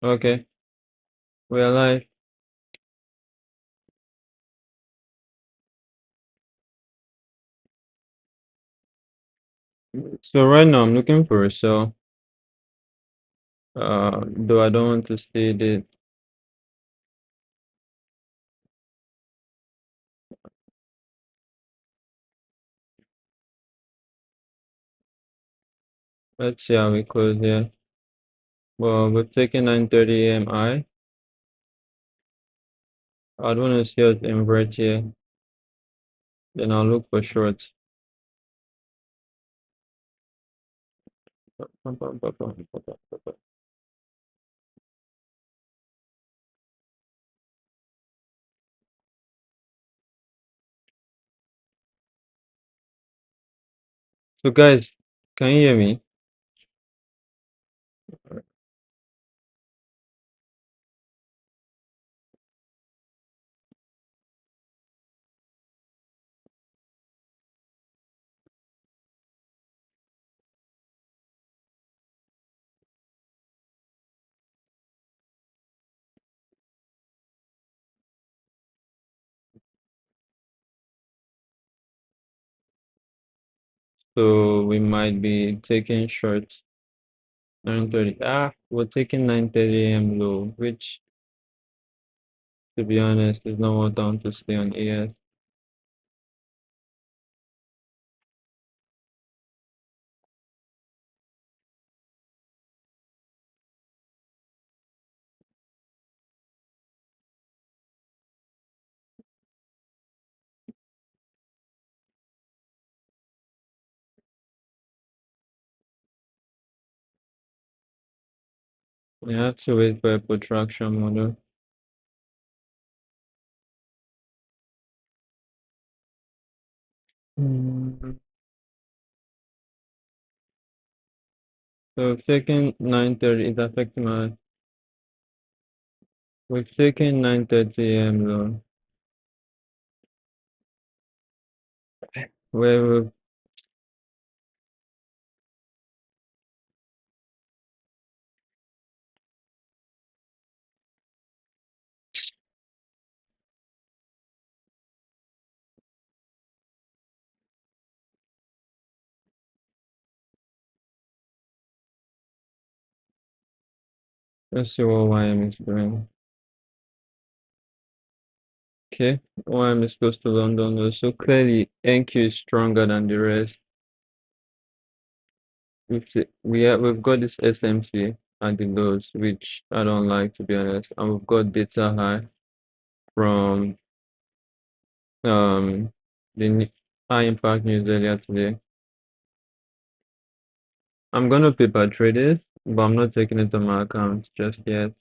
Okay, we are live. So right now I'm looking for a sell. Though I don't want to stay there. Let's see how we close here. Well, we've taken 9:30 a.m. I'd want to see us invert here. Then I'll look for shorts. So guys, can you hear me? So we might be taking shorts 9:30. We're taking 9:30 a.m. low, which to be honest is not what down to stay on AS. We have to wait for a protraction model. Mm. So taking 9:30 is affecting my. We've taken 9:30 a.m. low. Where we let's see what YM is doing. Okay, YM is close to London though. So clearly NQ is stronger than the rest. We've got this SMC at the lows, which I don't like to be honest. And we've got data high from the high impact news earlier today. I'm gonna paper trade it, but I'm not taking it on my account just yet.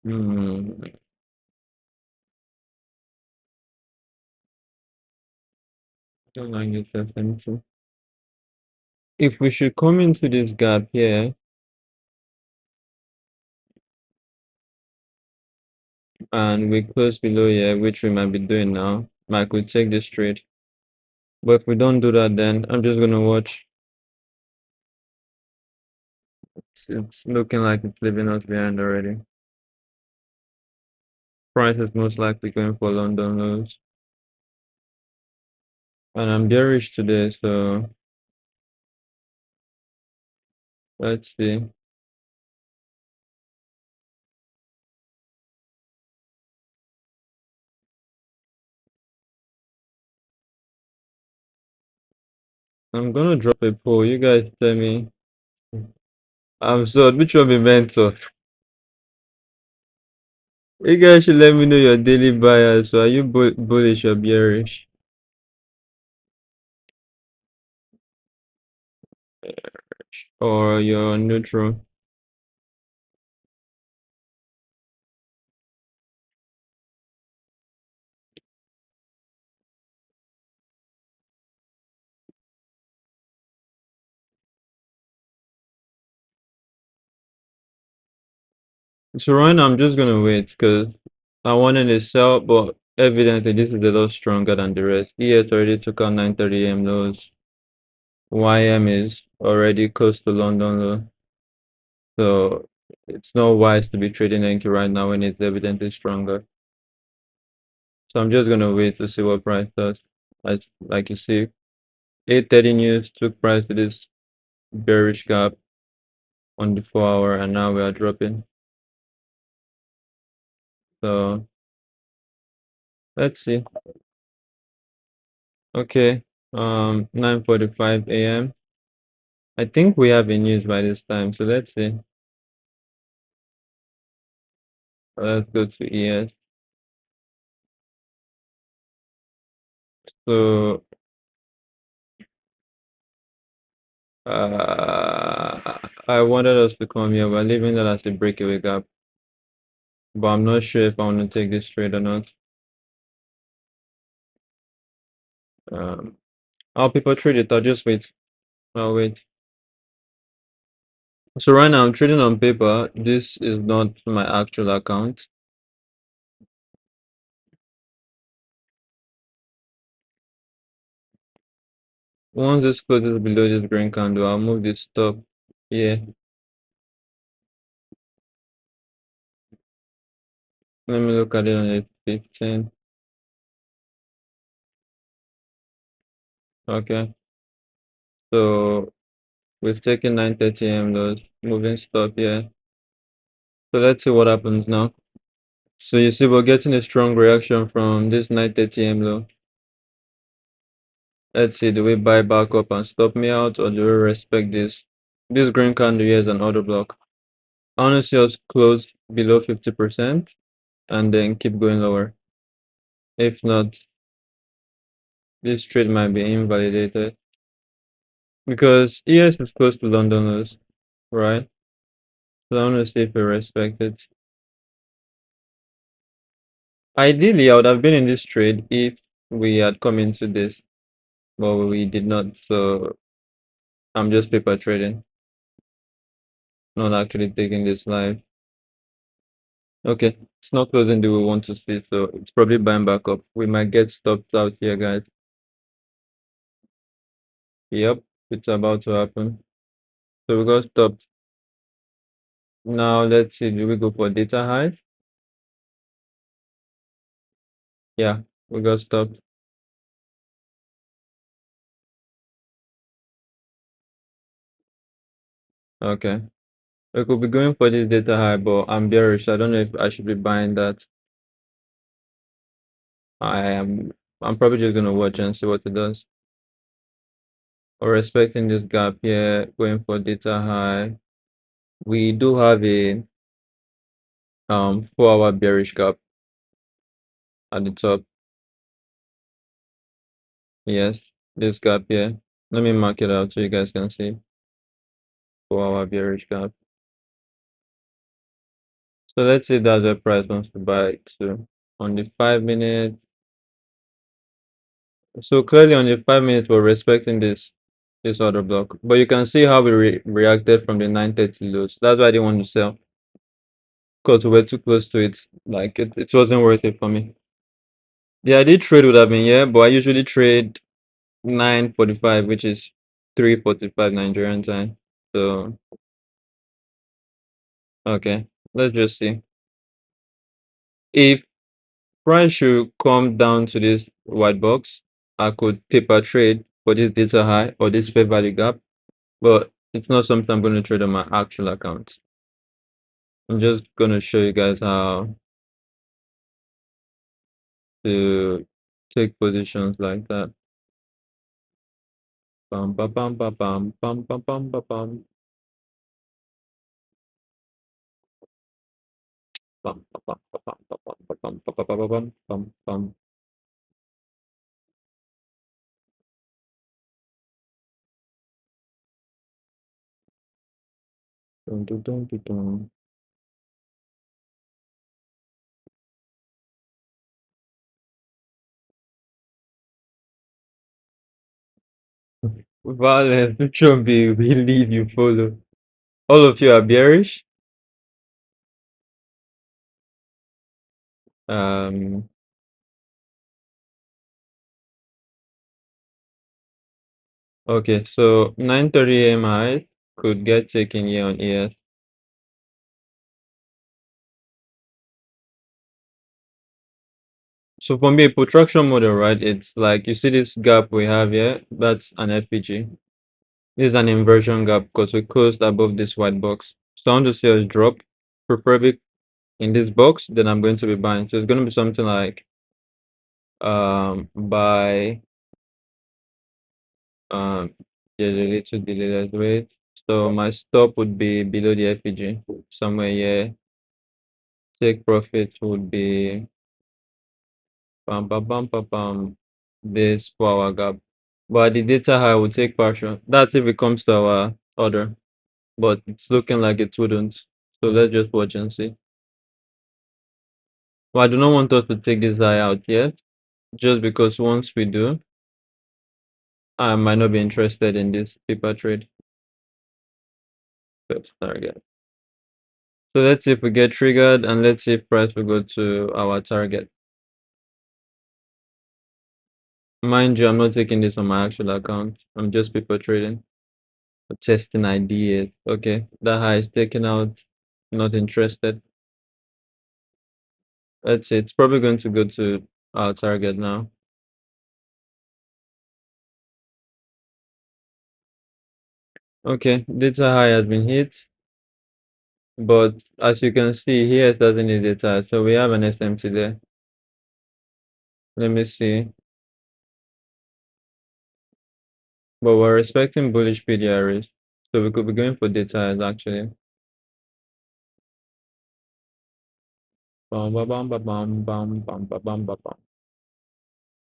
Hmm. Don't like this SMC. If we should come into this gap here and we close below here, which we might be doing now, Mike will take this trade. But if we don't do that, then I'm just gonna watch. It's looking like it's leaving us behind already. Price is most likely going for London lows. And I'm bearish today, so let's see. I'm gonna drop a poll. You guys tell me. I'm sorry, which one be mentor? You guys should let me know your daily bias. So are you bullish or bearish? Or you're neutral? So right now I'm just gonna wait because I wanted to sell, but evidently this is a lot stronger than the rest. ES already took out 9:30 AM lows. YM is already close to London low. So it's not wise to be trading Enki right now when it's evidently stronger. So I'm just gonna wait to see what price does. Like you see, 8:30 news took price to this bearish gap on the 4 hour, and now we are dropping. So let's see. Okay, 9:45 AM. I think we have a news by this time, so let's see. Let's go to ES. So I wanted us to come here. We're leaving that as a breakaway gap, but I'm not sure if I want to take this trade or not. Um, I'll people trade it. I'll just wait. I'll wait. So right now I'm trading on paper. This is not my actual account. Once this closes below this green candle, I'll move this stop. Yeah. Let me look at it on the 15. Okay. So we've taken 9:30 AM lows. Moving stop here. So let's see what happens now. So you see we're getting a strong reaction from this 9:30 AM low. Let's see, do we buy back up and stop me out, or do we respect this? This green candle here is an order block. I want to see us close below 50% and then keep going lower. If not, this trade might be invalidated because ES is close to London lows, right? So I want to see if we respect it. Ideally, I would have been in this trade if we had come into this, but we did not. So I'm just paper trading, not actually taking this live. Okay, it's not closing the way we want to see, so it's probably buying back up. We might get stopped out here, guys. Yep, it's about to happen. So we got stopped. Now let's see, do we go for data high? Yeah, we got stopped. Okay. We could be going for this data high, but I'm bearish. I don't know if I should be buying that. I am I'm probably just gonna watch and see what it does. Or respecting this gap here, going for data high. We do have a 4 hour bearish gap at the top. Yes, this gap here. Let me mark it out so you guys can see 4 hour bearish gap. So let's see that's the price wants to buy it to on the 5 minute. So clearly on the 5 minutes we're respecting this order block. But you can see how we reacted from the 9:30 lows. That's why I didn't want to sell. Because we were too close to it. Like it wasn't worth it for me. Yeah, I did trade would have been yeah, but I usually trade 9:45, which is 3:45 Nigerian time. So okay, let's just see. If price should come down to this white box, I could paper trade for this data high or this fair value gap, but it's not something I'm going to trade on my actual account. I'm just going to show you guys how to take positions like that. Bam, bam, bam, bam, bam, bam, bam, bam, bam, bam. Bum, bum, bum, bum, bum, bum, bum, bum, bum, bum, bum, bum, bum. Dun, dun, dun, dun, dun. Violence, which one be we leave you follow? All of you are bearish? Um, okay, so 9:30 a.m. highs could get taken here on ES. So for me, protraction model, right? It's like you see this gap we have here, that's an FPG. This is an inversion gap because we closed above this white box. So I want to see us drop, preferably in this box, then I'm going to be buying. So it's going to be something like buy there's a little delay, let's wait. So my stop would be below the FPG, somewhere here. Take profit would be this 4 hour gap. But the data high will take partial. That's if it comes to our order. But it's looking like it wouldn't. So let's just watch and see. But I do not want us to take this high out yet, just because once we do, I might not be interested in this paper trade. Let's target. So let's see if we get triggered and let's see if price will go to our target. Mind you, I'm not taking this on my actual account. I'm just paper trading. Testing ideas. Okay, that high is taken out. Not interested. Let's see. It's probably going to go to our target now. Okay, data high has been hit, but as you can see here, it doesn't need data, so we have an SMT there. Let me see. But we're expecting bullish PDRs, so we could be going for data actually. Bam, bam, bam, bam, bam, bam, bam, bam, bam, bam, bam.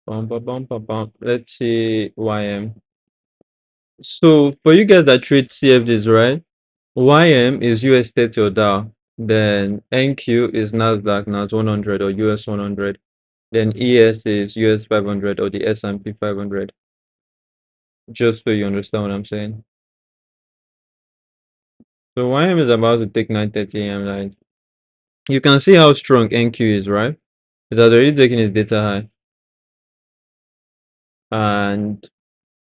Bum, bum, bum, bum, bum. Let's see YM. So for you guys that trade CFDs, right? YM is US 30 or Dow. Then NQ is Nasdaq, NAS 100 or US 100. Then ES is US 500 or the S&P 500. Just so you understand what I'm saying. So YM is about to take 9:30 a.m. Right? You can see how strong NQ is, right? It has already taken its data high. And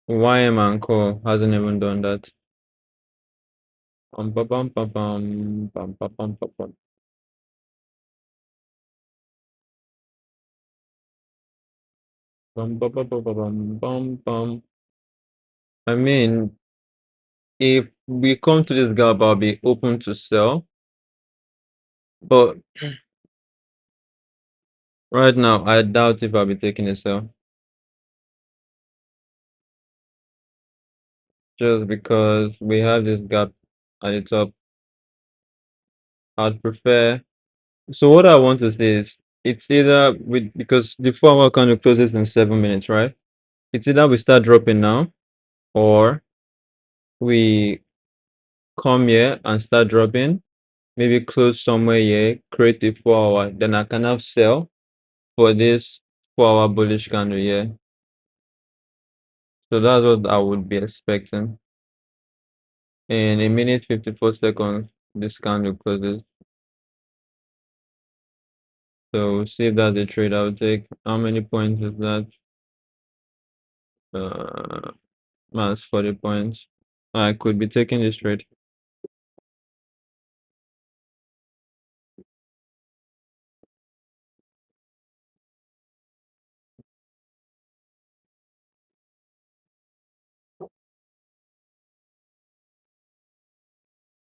YM and Co hasn't even done that. Bum, bum, bum, bum, bum, bum, bum, bum, bum, bum. Bum, bum, bum, bum, bum, bum, bum. I mean, if we come to this gap, I'll be open to sell. But right now, I doubt if I'll be taking a sell. Just because we have this gap at the top. I'd prefer. So what I want to say is, it's either because the 4 hour candle closes in 7 minutes, right? It's either we start dropping now, or we come here and start dropping, maybe close somewhere here, create a 4 hour, then I can have sell for this 4 hour bullish candle here. So that's what I would be expecting. In a minute 54 seconds, this candle closes. So we'll see if that's the trade I'll take. How many points is that? Minus 40 points. I could be taking this trade.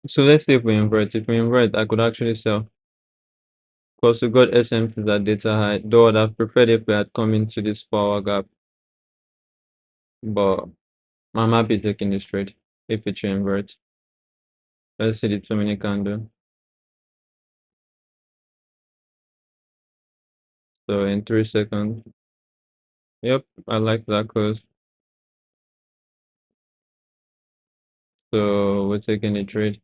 So let's see if we invert. If we invert, I could actually sell. Because we got SMTs at data high. Though I'd have preferred if we had come into this 4 hour gap. But I'm happy taking this trade if it should invert. Let's see the 2 minute candle. So in 3 seconds. Yep, I like that close. So we're taking a trade.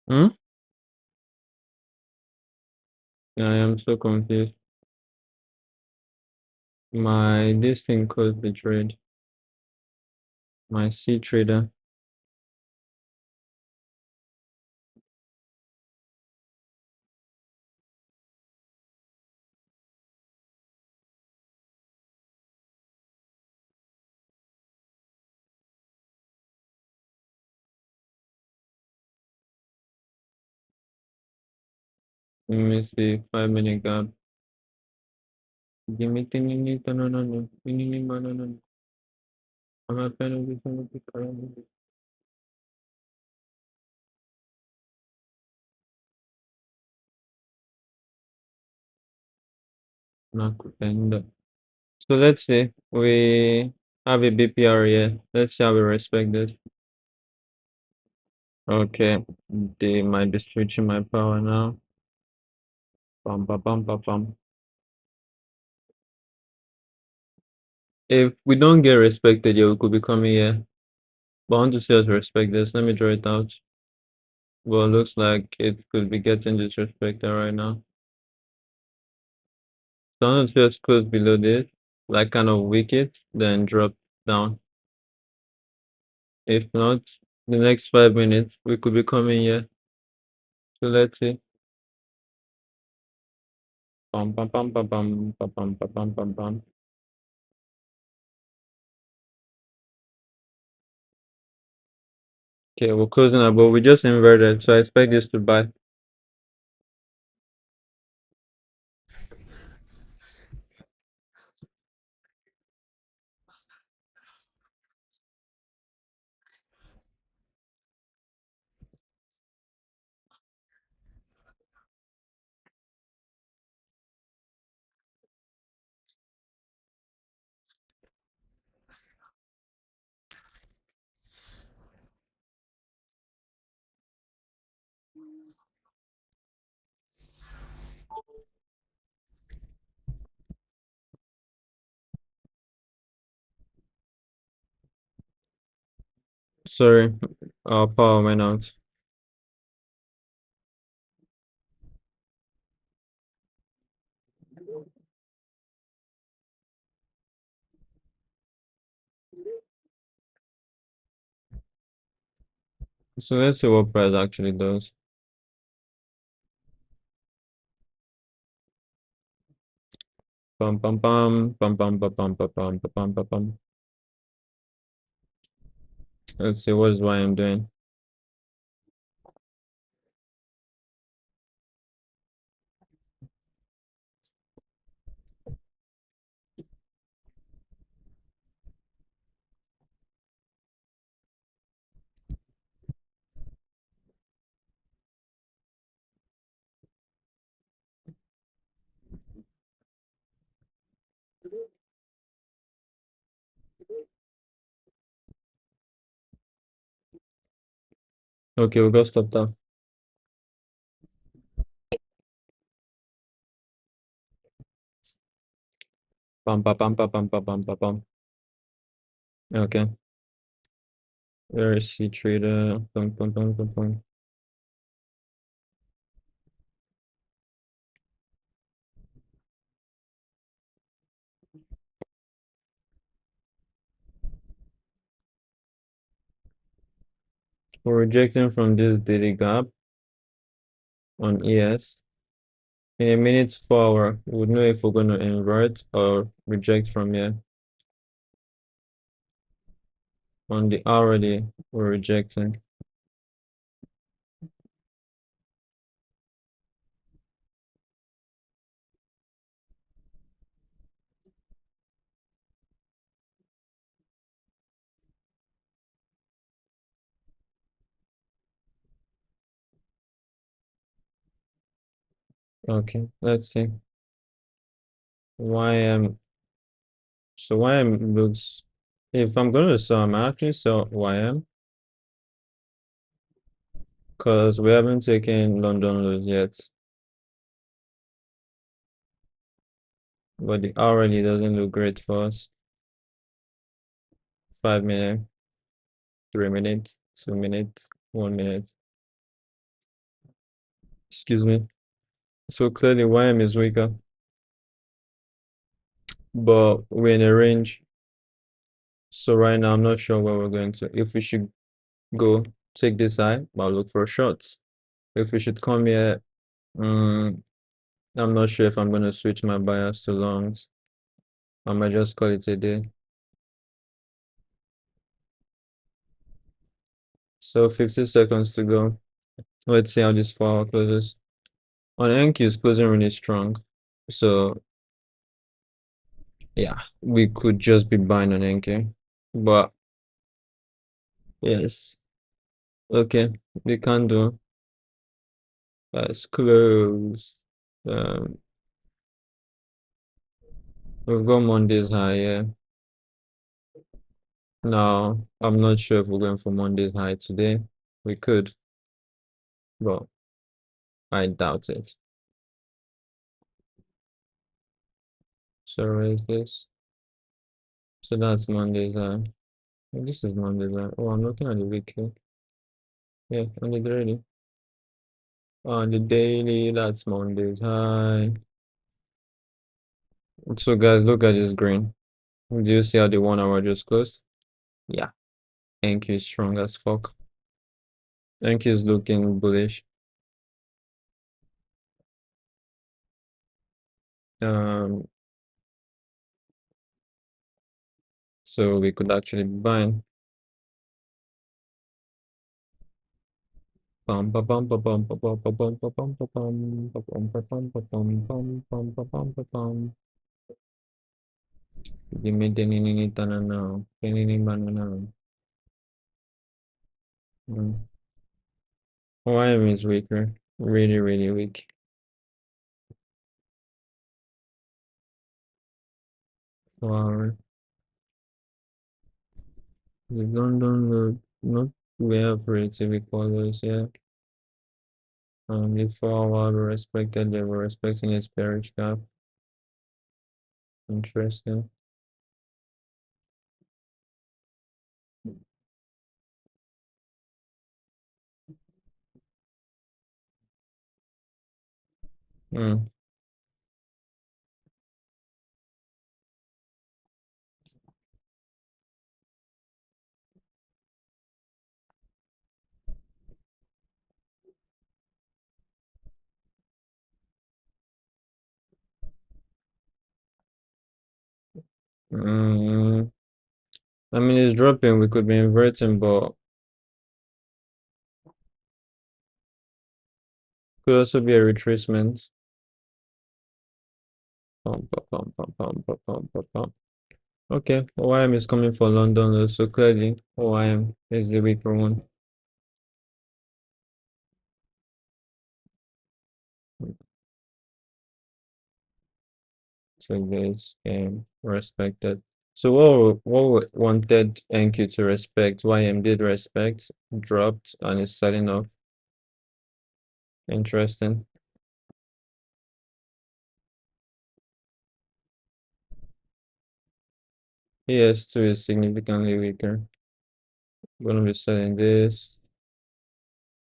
Hmm? I am so confused. My this thing closed the trade. My C trader. Let me see. 5 minute gap. Give me tinini no no no. Tinini no no no. I'm a fan of this one. Nakupenda. So let's say we have a BPR here. Let's see how we respect this. Okay, they might be switching my power now. Bum, bum, bum, bum, bum. If we don't get respected here, we could be coming here. But I want to see us respect this. Let me draw it out. Well, it looks like it could be getting disrespected right now. So I want to see us close below this, like kind of wicked, then drop down. If not, the next 5 minutes, we could be coming here. So let's see. Bum, bum, bum, bum, bum, bum, bum, bum, bum, bum, bum. Okay, we're closing up, but we just inverted, so I expect this to buy. Sorry, our power went out. So let's see what price actually does. Pum pum pum pum pum pum pum pum pum pum pum pum. Let's see what is why I'm doing. Okay, we got stopped out. Pum pum pum pum pum pum pum pum pum. Okay. There is C trader. Pum pum pum pum pum. We're rejecting from this daily gap on ES. In a minute 4 hour, we would know if we're going to invert or reject from here. On the hourly, we're rejecting. Okay, let's see. YM. So YM looks. If I'm going to sell, I'm actually sell YM because we haven't taken London lows yet. But the hourly doesn't look great for us. 5 minutes, 3 minutes, 2 minutes, 1 minute. Excuse me. So clearly YM is weaker, but we're in a range. So right now, I'm not sure where we're going to. If we should go take this high, I'll look for shorts. If we should come here, um, I'm not sure if I'm going to switch my bias to longs. I might just call it a day. So 50 seconds to go. Let's see how this 4 hour closes. On NQ is closing really strong. So yeah, we could just be buying on NQ. But yes, okay, we can do. Let's close. Um, we've got Monday's high, yeah. Now, I'm not sure if we're going for Monday's high today. We could, but I doubt it. So raise this. So that's Monday's high. This is Monday's high. Oh, I'm looking at the weekly. Yeah, on the daily. On the daily, that's Monday's high. So guys, look at this green. Do you see how the 1 hour just closed? Yeah, NQ is strong as fuck. NQ is looking bullish. Um, so we could actually be buying. Bum ba bum ba bum ba bum ba bum ba bum ba bum ba bum ba bum ba bum bum bum ba bum ba bum. Give me the nini tanana, nini banana. YM is weaker, really, really weak. Wow, the London road, not we have relatively colors, yeah. The 4 hour were respected, they were respecting its bearish gap. Interesting. Mm. Mm. I mean, it's dropping, we could be inverting, but could also be a retracement. Pum, pum, pum, pum, pum, pum, pum, pum, pum. Okay, OIM is coming for London, though, so clearly OIM is the weaker one. So this game respected. So what we wanted NQ to respect, YM did respect, dropped, and is selling off. Interesting. ES2 is significantly weaker. Gonna be selling this.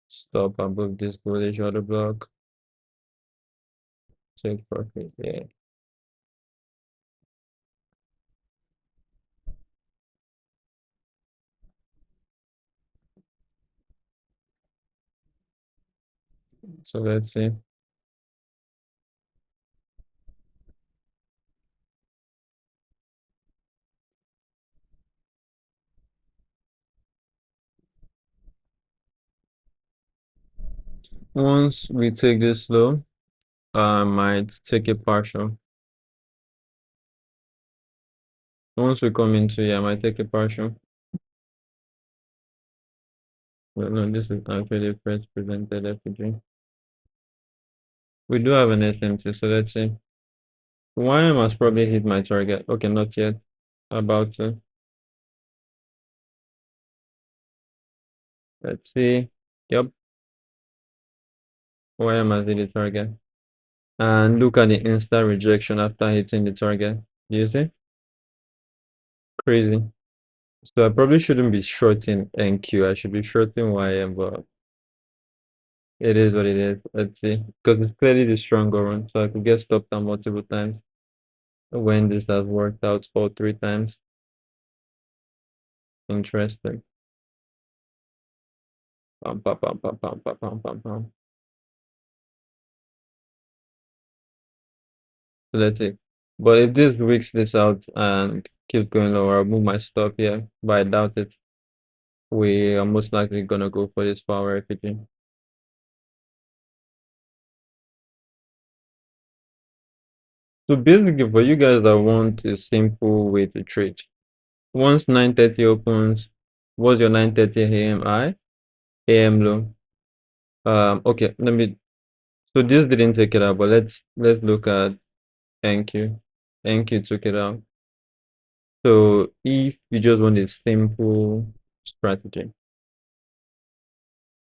Stop above this bullish order block. Take profit. Yeah. So let's see. Once we take this low, I might take a partial. Once we come into here, I might take a partial. Well, no, this is actually first presented effigy. We do have an SMT, so let's see. YM has probably hit my target. Okay, not yet. About to. Let's see. Yep, YM has hit the target. And look at the instant rejection after hitting the target. Do you see? Crazy. So I probably shouldn't be shorting NQ. I should be shorting YM, but it is what it is. Let's see. Because it's clearly the stronger one. So I could get stopped on multiple times when this has worked out for 3 times. Interesting. Pam, pam, pam, pam, pam, pam, pam, pam, pam. So let's see. But if this weeks this out and keeps going lower, I'll move my stop here. But I doubt it. We are most likely gonna go for this power effigy. So basically, for you guys that want a simple way to trade, once 9:30 opens, what's your 9:30 a.m. high, a.m. low? Okay, let me. So this didn't take it out, but let's look at NQ. NQ took it out. So if you just want a simple strategy,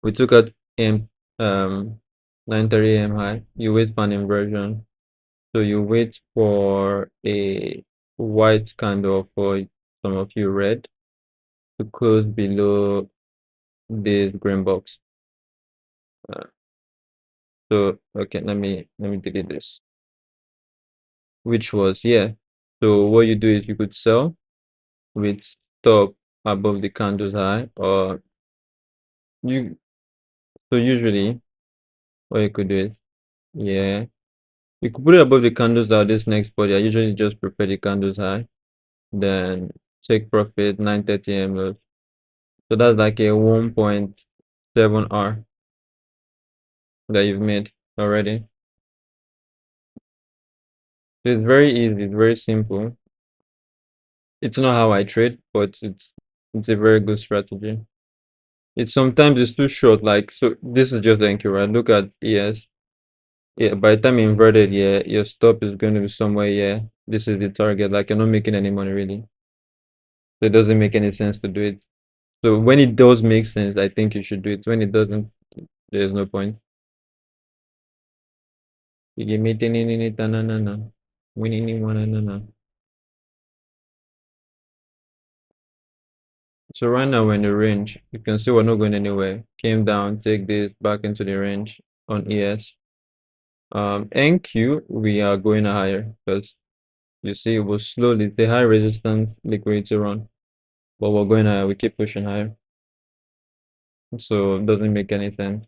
we took out M 9:30 a.m. high. You wait for an inversion. So you wait for a white candle for some of you red to close below this green box. Uh, so okay, let me delete this. Which was here. So what you do is you could sell with stop above the candle's high, or you so usually what you could do is yeah, you could put it above the candles high this next body. I usually just prefer the candles high, then take profit 9:30 a.m. lows. So that's like a 1.7 R that you've made already. So it's very easy, it's very simple. It's not how I trade, but it's a very good strategy. It's sometimes it's too short, like so this is just thank you, right? Look at ES. Yeah, by the time you inverted, yeah, your stop is going to be somewhere, yeah. This is the target, like you're not making any money really. So it doesn't make any sense to do it. So when it does make sense, I think you should do it. When it doesn't, there's no point. You give me na. Winning one na. So right now we're in the range. You can see we're not going anywhere. Came down, take this back into the range on ES. NQ we are going higher because you see it was slowly the high resistance liquidity run, but we're going higher. We keep pushing higher, so it doesn't make any sense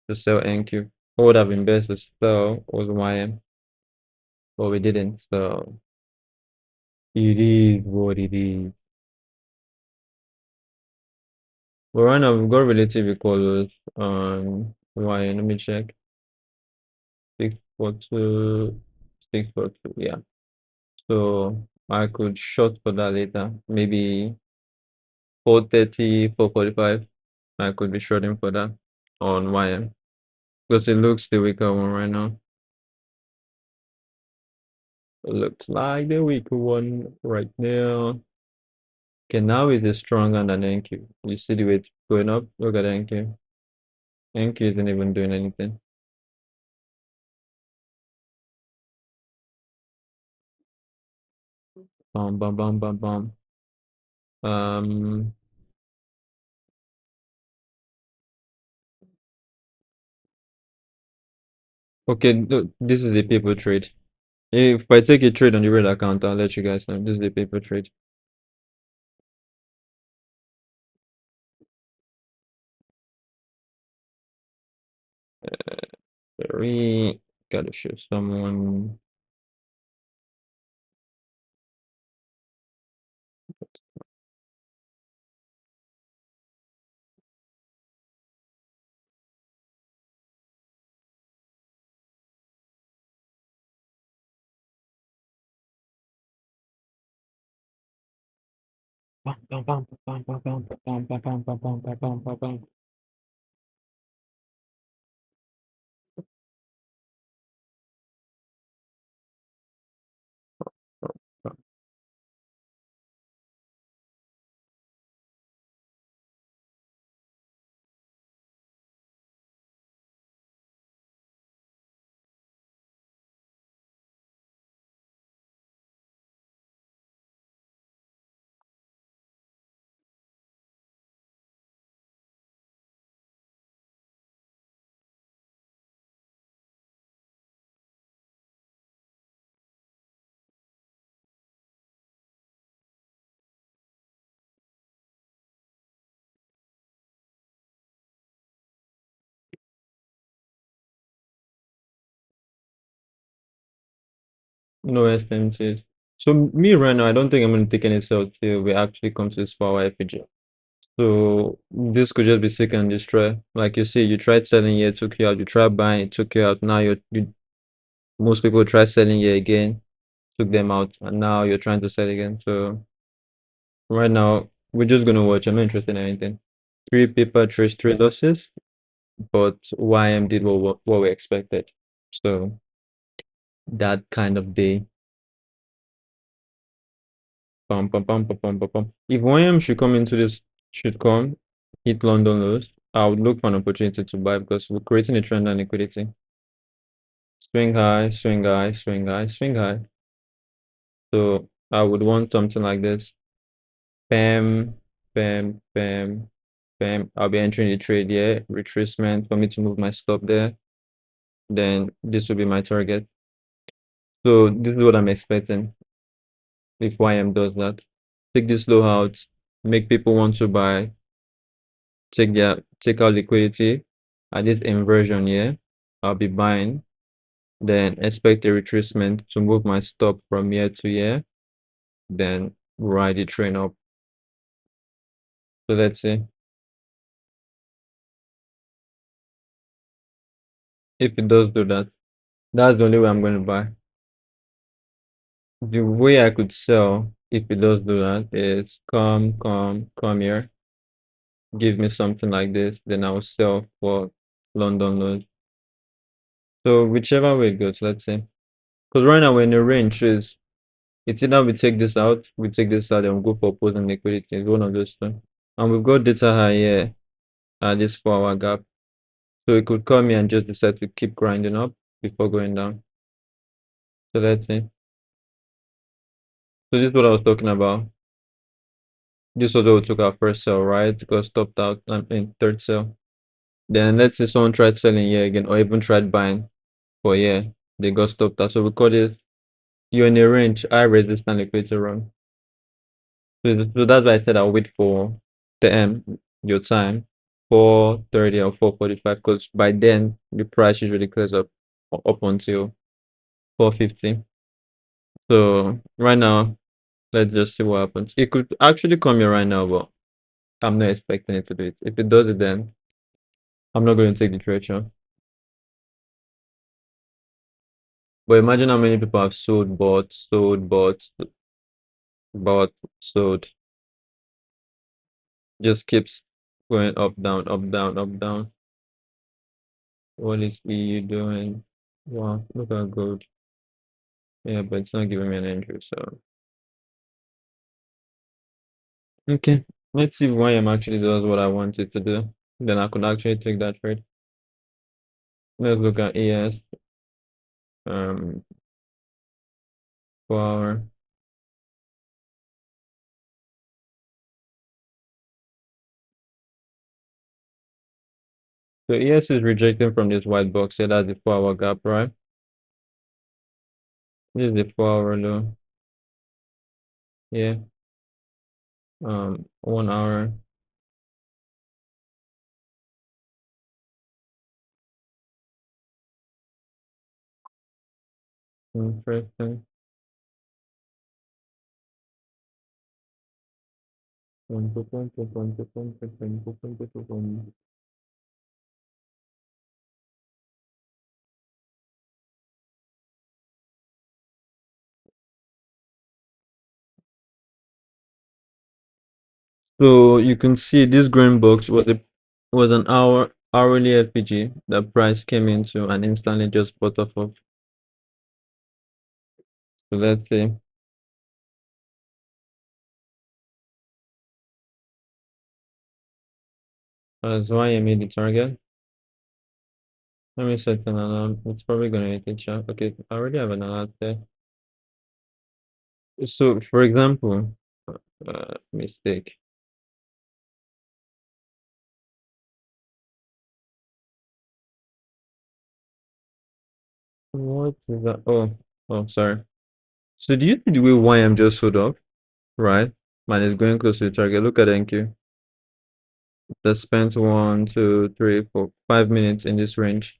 to sell NQ. What would have been best to sell was YM, but we didn't. So it is what it is. But right now we've got relative equals on YM. Let me check. 642, 642. Yeah. So I could short for that later. Maybe 430, 445. I could be shorting for that on YM because it looks the weaker one right now. It looks like the weaker one right now. Okay, now it is stronger than NQ. You see the way it's going up? Look at NQ. NQ isn't even doing anything. Bam, bam, bam, bam, bam. Um, okay, this is the paper trade. If I take a trade on the red account, I'll let you guys know. This is the paper trade. Very gotta show someone. Bam, bam, bam, bam, bam, bam, bam, bam, bam, bam, bam, bam, bam, bam, bam. No SMTs. So me right now, I don't think I'm gonna take any sell till we actually come to this power FPG. So this could just be seek and destroy. Like you see, you tried selling here, took you out. You tried buying, it took you out. Now most people try selling here again, took them out, and now you're trying to sell again. So right now, we're just gonna watch. I'm not interested in anything. Three paper trace, three losses, but YM did what we expected. So that kind of day, pum pum pum pum pum pum pum. If YM should come, hit London lows, I would look for an opportunity to buy because we're creating a trend and liquidity. Swing high, swing high, swing high, swing high. So I would want something like this. Bam, bam, bam, bam. I'll be entering the trade here. Retracement for me to move my stop there. Then this will be my target. So this is what I'm expecting if YM does that. Take this low out, make people want to buy, take out liquidity at this inversion here. I'll be buying, then expect a retracement to move my stop from here to here, then ride the train up. So let's see if it does do that. That's the only way I'm going to buy. The way I could sell if it does do that is come here, give me something like this, then I'll sell for London lows. So whichever way it goes, let's see. Because right now we're in a range, is it's either we take this out, and we go for opposing liquidity. It's one of those two. And we've got data high here at this 4 hour gap. So it could come here and just decide to keep grinding up before going down. So let's see. So this is what I was talking about. This was what we took our first sell, right? Got stopped out in third sell. Then let's say someone tried selling here again, or even tried buying for here. They got stopped out. So we call this you're in a range, high resistance liquidity run. So that's why I said I'll wait for the your time, 4:30 or 4:45, because by then the price usually clears up until 4:50. So right now, let's just see what happens. It could actually come here right now, but I'm not expecting it to do it. If it does it, then I'm not going to take the trade, sure. But imagine how many people have sold, bought, sold. Just keeps going up, down, up, down, up, down. What is EU doing? Wow, look at gold. Yeah, but it's not giving me an entry, so okay. Let's see if YM actually does what I want it to do. Then I could actually take that trade. Let's look at ES. Um 4 hour. So ES is rejecting from this white box here. That's the 4 hour gap, right? This is the 4 hour low. Yeah. 1 hour. Interesting. So you can see this green box was an hourly FPG that price came into and instantly just bought off of. So let's see. As why I made the target. Let me set an alarm. It's probably gonna hit it, sharp. Okay, I already have an alert there. So for example, mistake. What is that? Oh, sorry. So do you see the way YM just sold off, right? Man is going close to the target. Look at NQ. That spent 1, 2, 3, 4, 5 minutes in this range.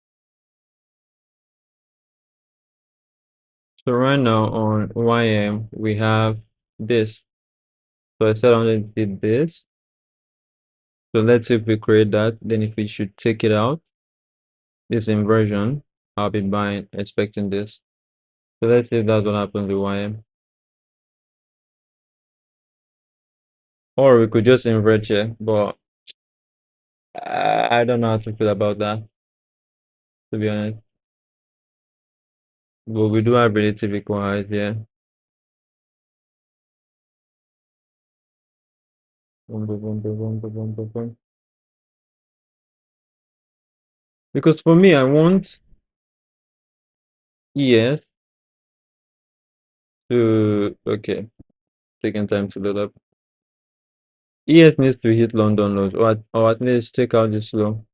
So right now on YM we have this. So I said I wanted to do this. So let's see if we create that. Then if we should take it out, this inversion, I'll be buying expecting this. So let's see if that's what happens with YM. Or we could just invert here, but I don't know how to feel about that, to be honest. But we do have relative equalize, yeah. Boom, boom, boom, boom, boom, boom, boom, boom, boom. Because for me, I want ES to, okay, taking time to load up. ES needs to hit London lows, or at least take out this low.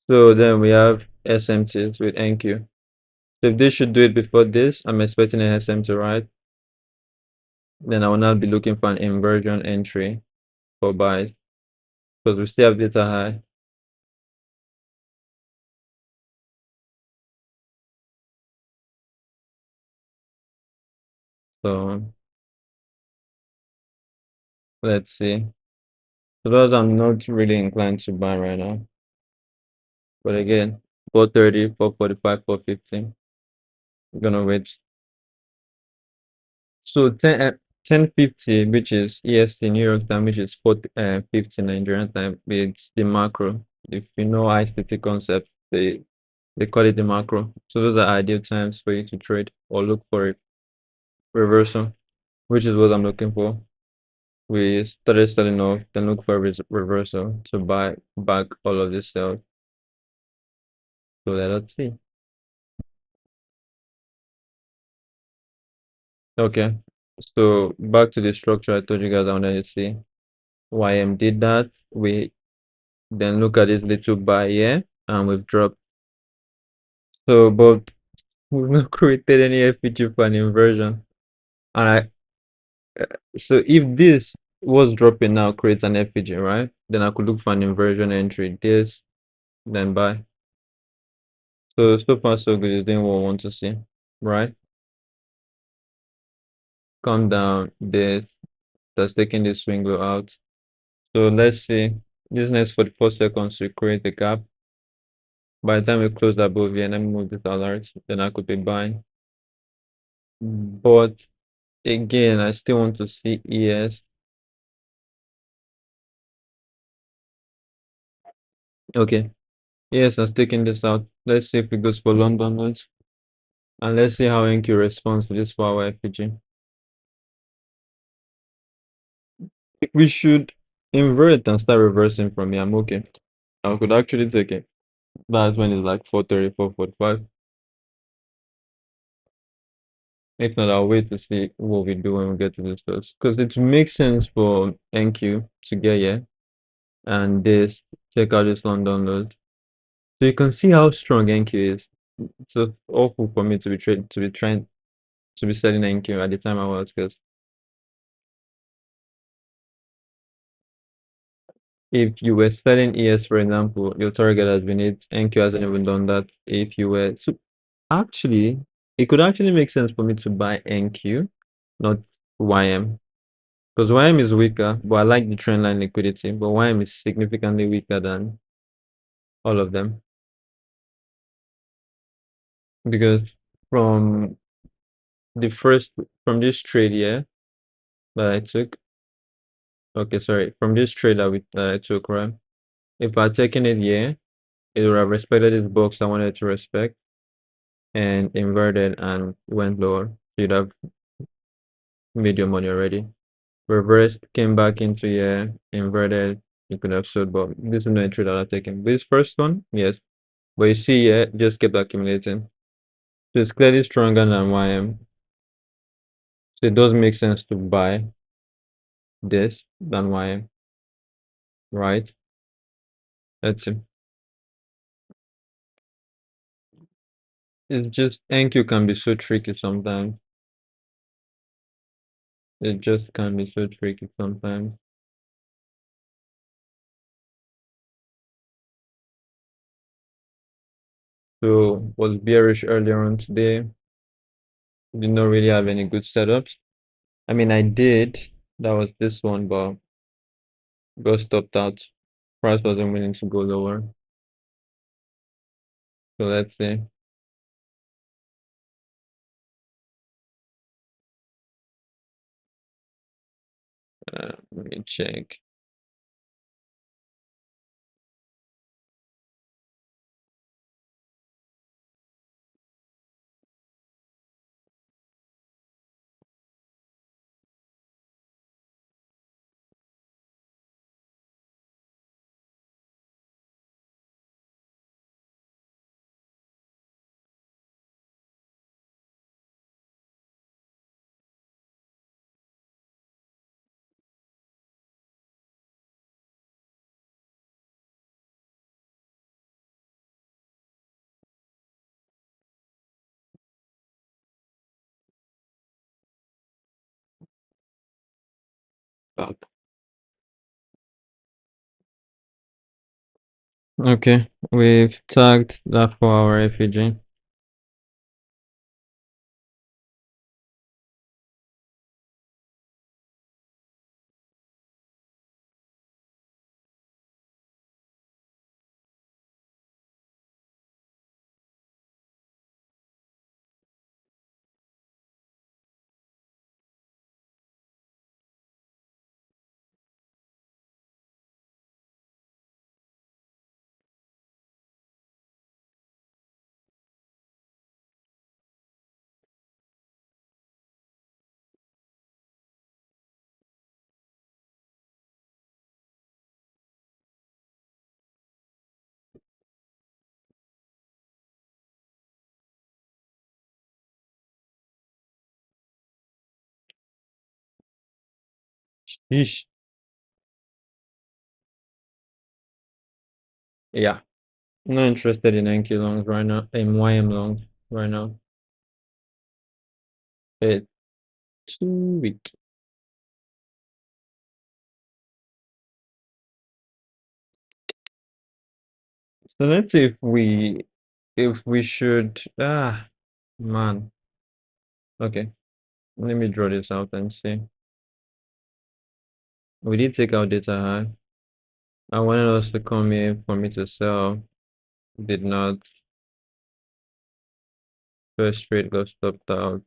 So then we have SMTs with NQ. So if they should do it before this, I'm expecting an SMT, right? Then I will not be looking for an inversion entry for buys because we still have data high. So let's see. So those I'm not really inclined to buy right now. But again, 430, 445, 450. I'm gonna wait. So 1050, which is EST New York time, which is 450 Nigerian time, it's the macro. If you know ICT concept, they call it the macro. So those are ideal times for you to trade or look for a reversal, which is what I'm looking for. We started selling off, then look for a reversal to buy back all of this sales. So let's see. Okay. So back to the structure I told you guys I wanted to see. YM did that. We then look at this little buy here and we've dropped. So but we've not created any FPG for an inversion. And so if this was dropping now creates an FPG, right? Then I could look for an inversion entry. This, then buy. So far so good. It's doing what I want to see, right? Come down. This that's taking this swing low out. So let's see. This next 44 seconds to create a gap. By the time we close above here, let me move this alert. Then I could be buying. But again, I still want to see ES. Okay. Yes, I'm taking this out. Let's see if it goes for London noise. And let's see how NQ responds to this power FPG. If we should invert and start reversing from here, I'm okay. I could actually take it. That's when it's like 430, 445. If not, I'll wait to see what we do when we get to this dose. Because it makes sense for NQ to get here and this take out this London load. So you can see how strong NQ is. It's so awful for me to be trying to be selling NQ at the time I was, because if you were selling ES, for example, your target has been hit, NQ hasn't even done that. If you were so actually, it could actually make sense for me to buy NQ, not YM. Because YM is weaker, but I like the trendline liquidity. But YM is significantly weaker than all of them. Because from the first, from this trade here that I took, okay, sorry, from this trade that I took, right? If I had taken it here, it would have respected this box I wanted to respect and inverted and went lower. You'd have made your money already. Reversed, came back into here, inverted, you could have sold, but this is no entry that I've taken. This first one, yes. But you see, yeah, just kept accumulating. So it's clearly stronger than YM. So it does make sense to buy this than YM, right? That's it. It's just NQ can be so tricky sometimes. It just can be so tricky sometimes. So was bearish earlier on today. Did not really have any good setups. I mean, I did. That was this one, but got stopped out. Price wasn't willing to go lower. So let's see. Let me check. Stop. Okay, we've tagged that for our effigy. Sheesh. Yeah, not interested in NQ longs right now. In YM longs right now. It's too weak. So let's see if we should man. Okay, let me draw this out and see. We did take out data high. I wanted us to come in for me to sell. Did not. First trade got stopped out.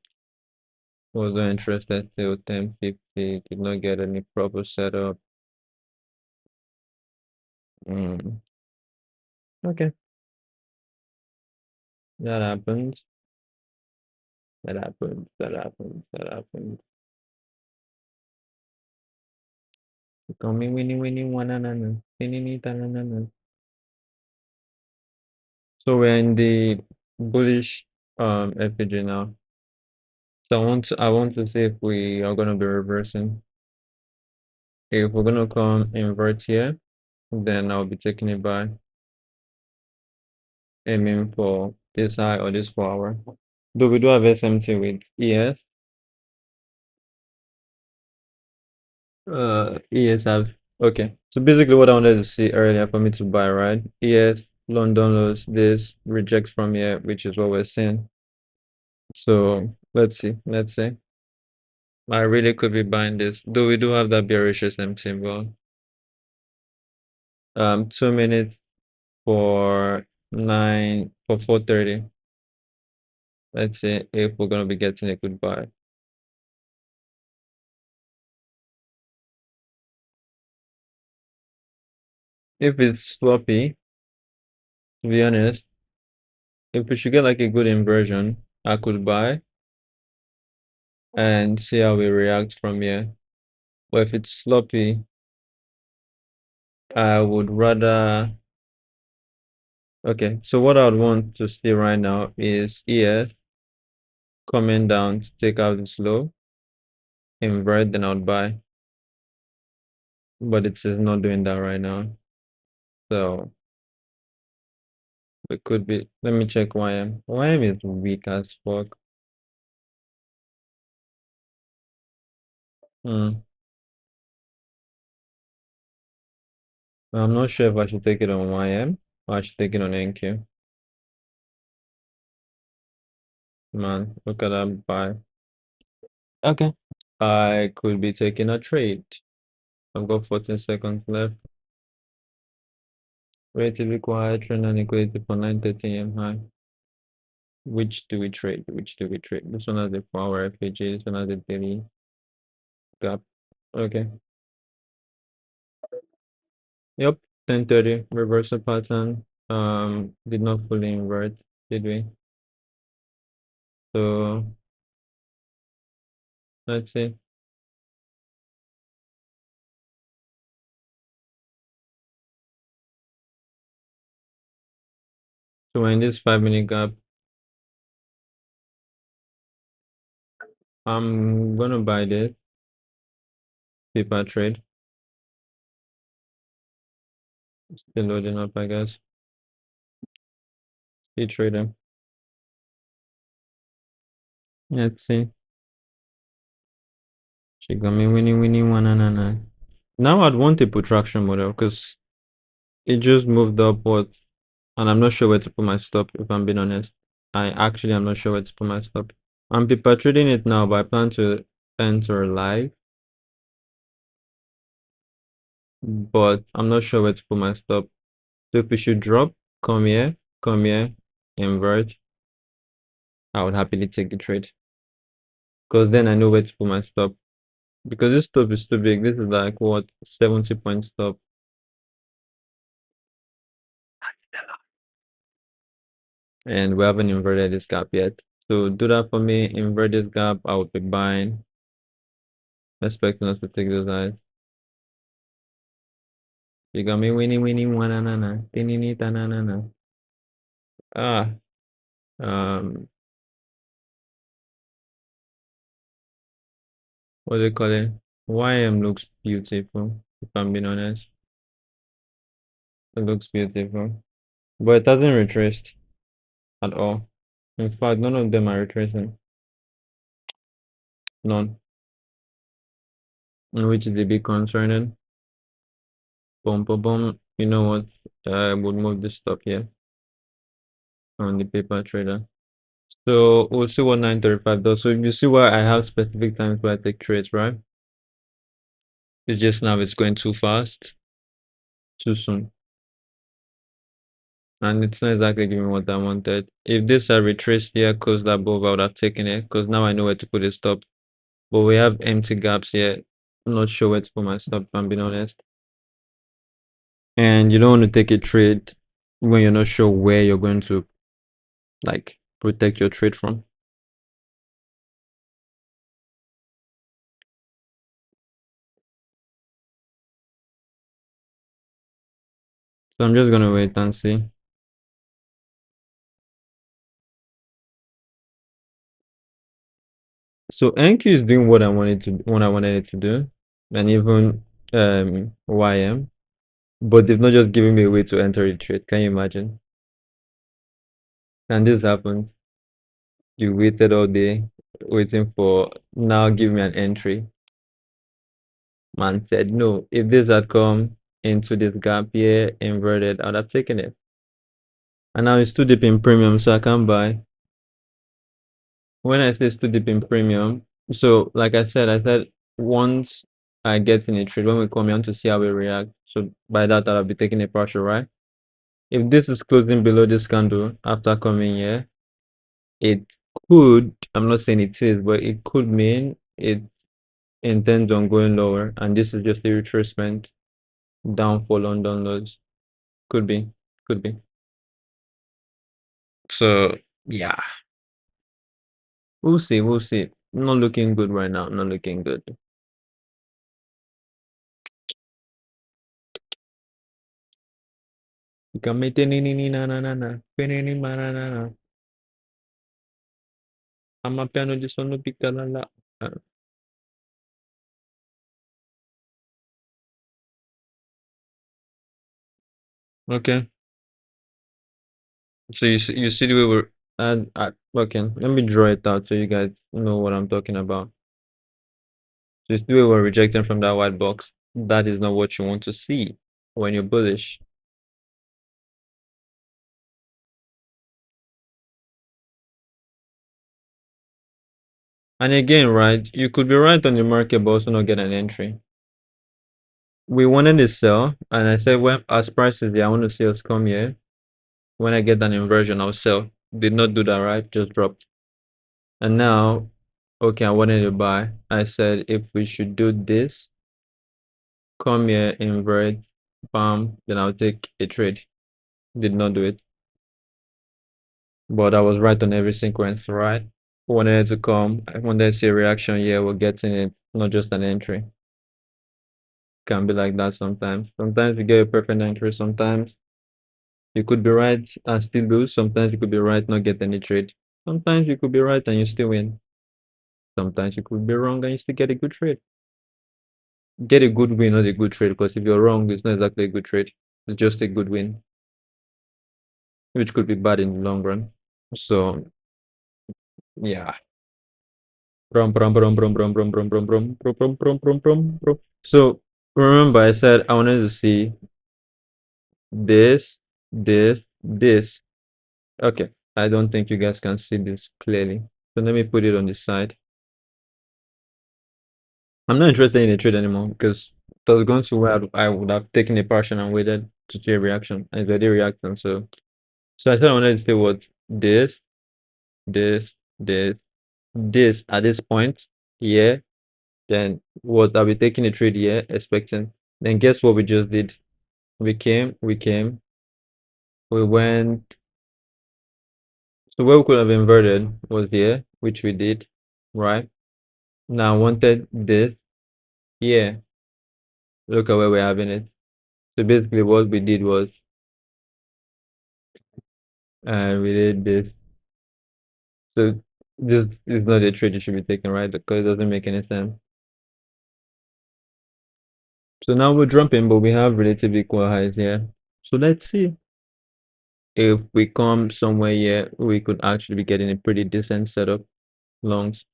Wasn't interested till 10:50. Did not get any proper setup. Mm. Okay, that happens. That happens. That happens. That happens. Call me winnie winnie wanana. Winnie tanana. So we're in the bullish FPG now. So I want to see if we are gonna be reversing. If we're gonna come invert here, then I'll be taking it by aiming for this high or this 4 hour. Though we do have SMT with ES. ES have okay. So basically what I wanted to see earlier for me to buy, right? ES London lows, this rejects from here, which is what we're seeing. So let's see. Let's see. I really could be buying this, though we do have that bearish SM symbol. 2 minutes for 4:30. Let's see if we're gonna be getting a good buy. If it's sloppy, to be honest, if we should get like a good inversion, I could buy and see how we react from here. But if it's sloppy, I would rather. Okay, so what I would want to see right now is ES coming down to take out this low, invert, then I would buy. But it is not doing that right now. So it could be. Let me check YM. YM is weak as fuck. Hmm. I'm not sure if I should take it on YM or I should take it on NQ. Man, look at that buy. Okay. I could be taking a trade. I've got 14 seconds left. Relatively quiet trend and equity for 9:30 a.m. high. Which do we trade? Which do we trade? This one has the 4-hour FAG, this one has the daily gap. Okay. Yep. 10:30 reversal pattern. Did not fully invert, did we? So let's see. So in this 5-minute gap, I'm gonna buy this paper trade. Still loading up, I guess. See trade them. Let's see. She got me winning one and now I'd want a protraction model because it just moved upwards and I'm not sure where to put my stop if I'm being honest. I actually am not sure where to put my stop. I'm paper trading it now, but I plan to enter live, but I'm not sure where to put my stop. So if we should drop, come here, invert, I would happily take the trade. Because then I know where to put my stop. Because this stop is too big. This is like what 70-point stop. And we haven't inverted this gap yet. So do that for me, invert this gap, I would be buying, expecting us to take those eyes. You got me winning one anana. Tinini tanana. Ah, um, what do they call it? YM looks beautiful, if I'm being honest. It looks beautiful. But it hasn't retraced at all. In fact, none of them are retracing. None. Which is a bit concerning. Boom, boom, boom. You know what? I would move this stop here on the paper trader. So we'll see what 9:35 does. So you see why I have specific times where I take trades, right? It's just now it's going too fast, too soon. And it's not exactly giving me what I wanted. If this had retraced here, closed above, I would have taken it because now I know where to put a stop. But we have empty gaps here. I'm not sure where to put my stop, if I'm being honest. And you don't want to take a trade when you're not sure where you're going to like protect your trade from. So I'm just gonna wait and see. So NQ is doing what I wanted it to do, and even YM, but they've not just given me a way to enter a trade. Can you imagine? And this happens. You waited all day, waiting for now give me an entry. Man said no. If this had come into this gap here, inverted, I'd have taken it. And now it's too deep in premium, so I can't buy. When I say it's too deep in premium, so like I said once I get in a trade, when we come here, I want to see how we react. So by that, I'll be taking a partial, right? If this is closing below this candle after coming here, it could, I'm not saying it is, but it could mean it intends on going lower, and this is just a retracement down for London lows. Could be, could be. So yeah, we'll see, we'll see. Not looking good right now, not looking good. Ikamete ni ni na na na na. Pene ni ma na na na. Amapiano di sono pickalala. Okay. So you see the way we're okay. Let me draw it out so you guys know what I'm talking about. So you see the way we're rejecting from that white box. That is not what you want to see when you're bullish. And again, right, you could be right on the market, but also not get an entry. We wanted to sell, and I said, well, as prices there, I want to see us come here. When I get an inversion, I'll sell. Did not do that, right? Just dropped. And now, okay, I wanted to buy. I said, if we should do this, come here, invert, bam, then I'll take a trade. Did not do it. But I was right on every sequence, right? Wanted it to come. I wanted to see a reaction. Yeah, we're getting it, not just an entry. Can be like that sometimes. Sometimes you get a perfect entry. Sometimes you could be right and still lose. Sometimes you could be right, not get any trade. Sometimes you could be right and you still win. Sometimes you could be wrong and you still get a good trade. Get a good win, not a good trade, because if you're wrong, it's not exactly a good trade. It's just a good win, which could be bad in the long run. So yeah. Brum, brum, brum, brum, brum, brum, brum, brum, brum, brum, brum, brum, brum, brum, brum. So remember, I said I wanted to see this, this. Okay, I don't think you guys can see this clearly. So let me put it on the side. I'm not interested in the trade anymore because it was going to where I would have taken a portion and waited to see a reaction. And it's already reacting. So I said I wanted to say what this, this, this, this at this point here. Then what I'll be taking a trade here, expecting. Then guess what we just did? We came, we went. So where we could have inverted was here, which we did, right? Now I wanted this here. Look at where we're having it. So basically what we did was we did this. So this is not a trade you should be taking, right? Because it doesn't make any sense. So now we're jumping, but we have relatively equal highs here. So let's see if we come somewhere here, we could actually be getting a pretty decent setup longs.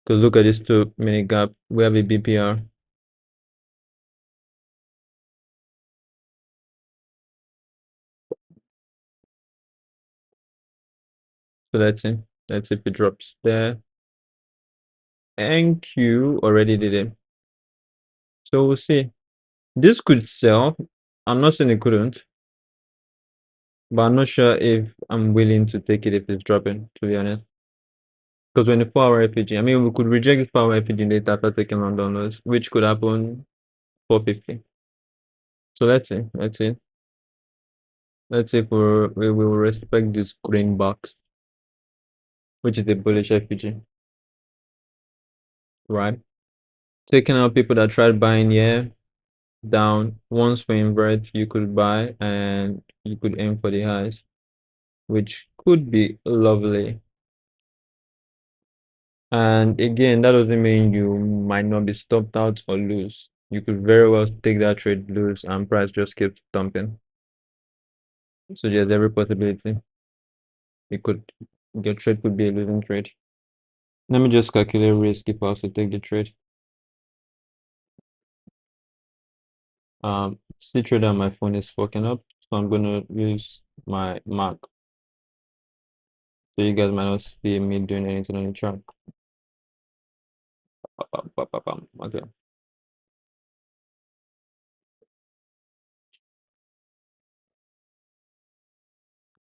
Because look at this 2 minute gap. We have a BPR. So let's see. Let's see if it drops there. And Q already did it. So we'll see. This could sell. I'm not saying it couldn't, but I'm not sure if I'm willing to take it if it's dropping, to be honest. Because when the 4 hour FPG, I mean, we could reject this 4 hour FPG data after taking long downloads, which could happen 450. So let's see. Let's see. Let's see if we will respect this green box, which is the bullish FPG, right? Taking out people that tried buying here down. Once we invert, you could buy and you could aim for the highs, which could be lovely. And again, that doesn't mean you might not be stopped out or lose. You could very well take that trade, lose, and price just keeps dumping. So there's every possibility. It could your trade could be a losing trade. Let me just calculate risk if I was to take the trade. See trade on my phone is fucking up, so I'm gonna use my Mac. So you guys might not see me doing anything on the chart. Okay.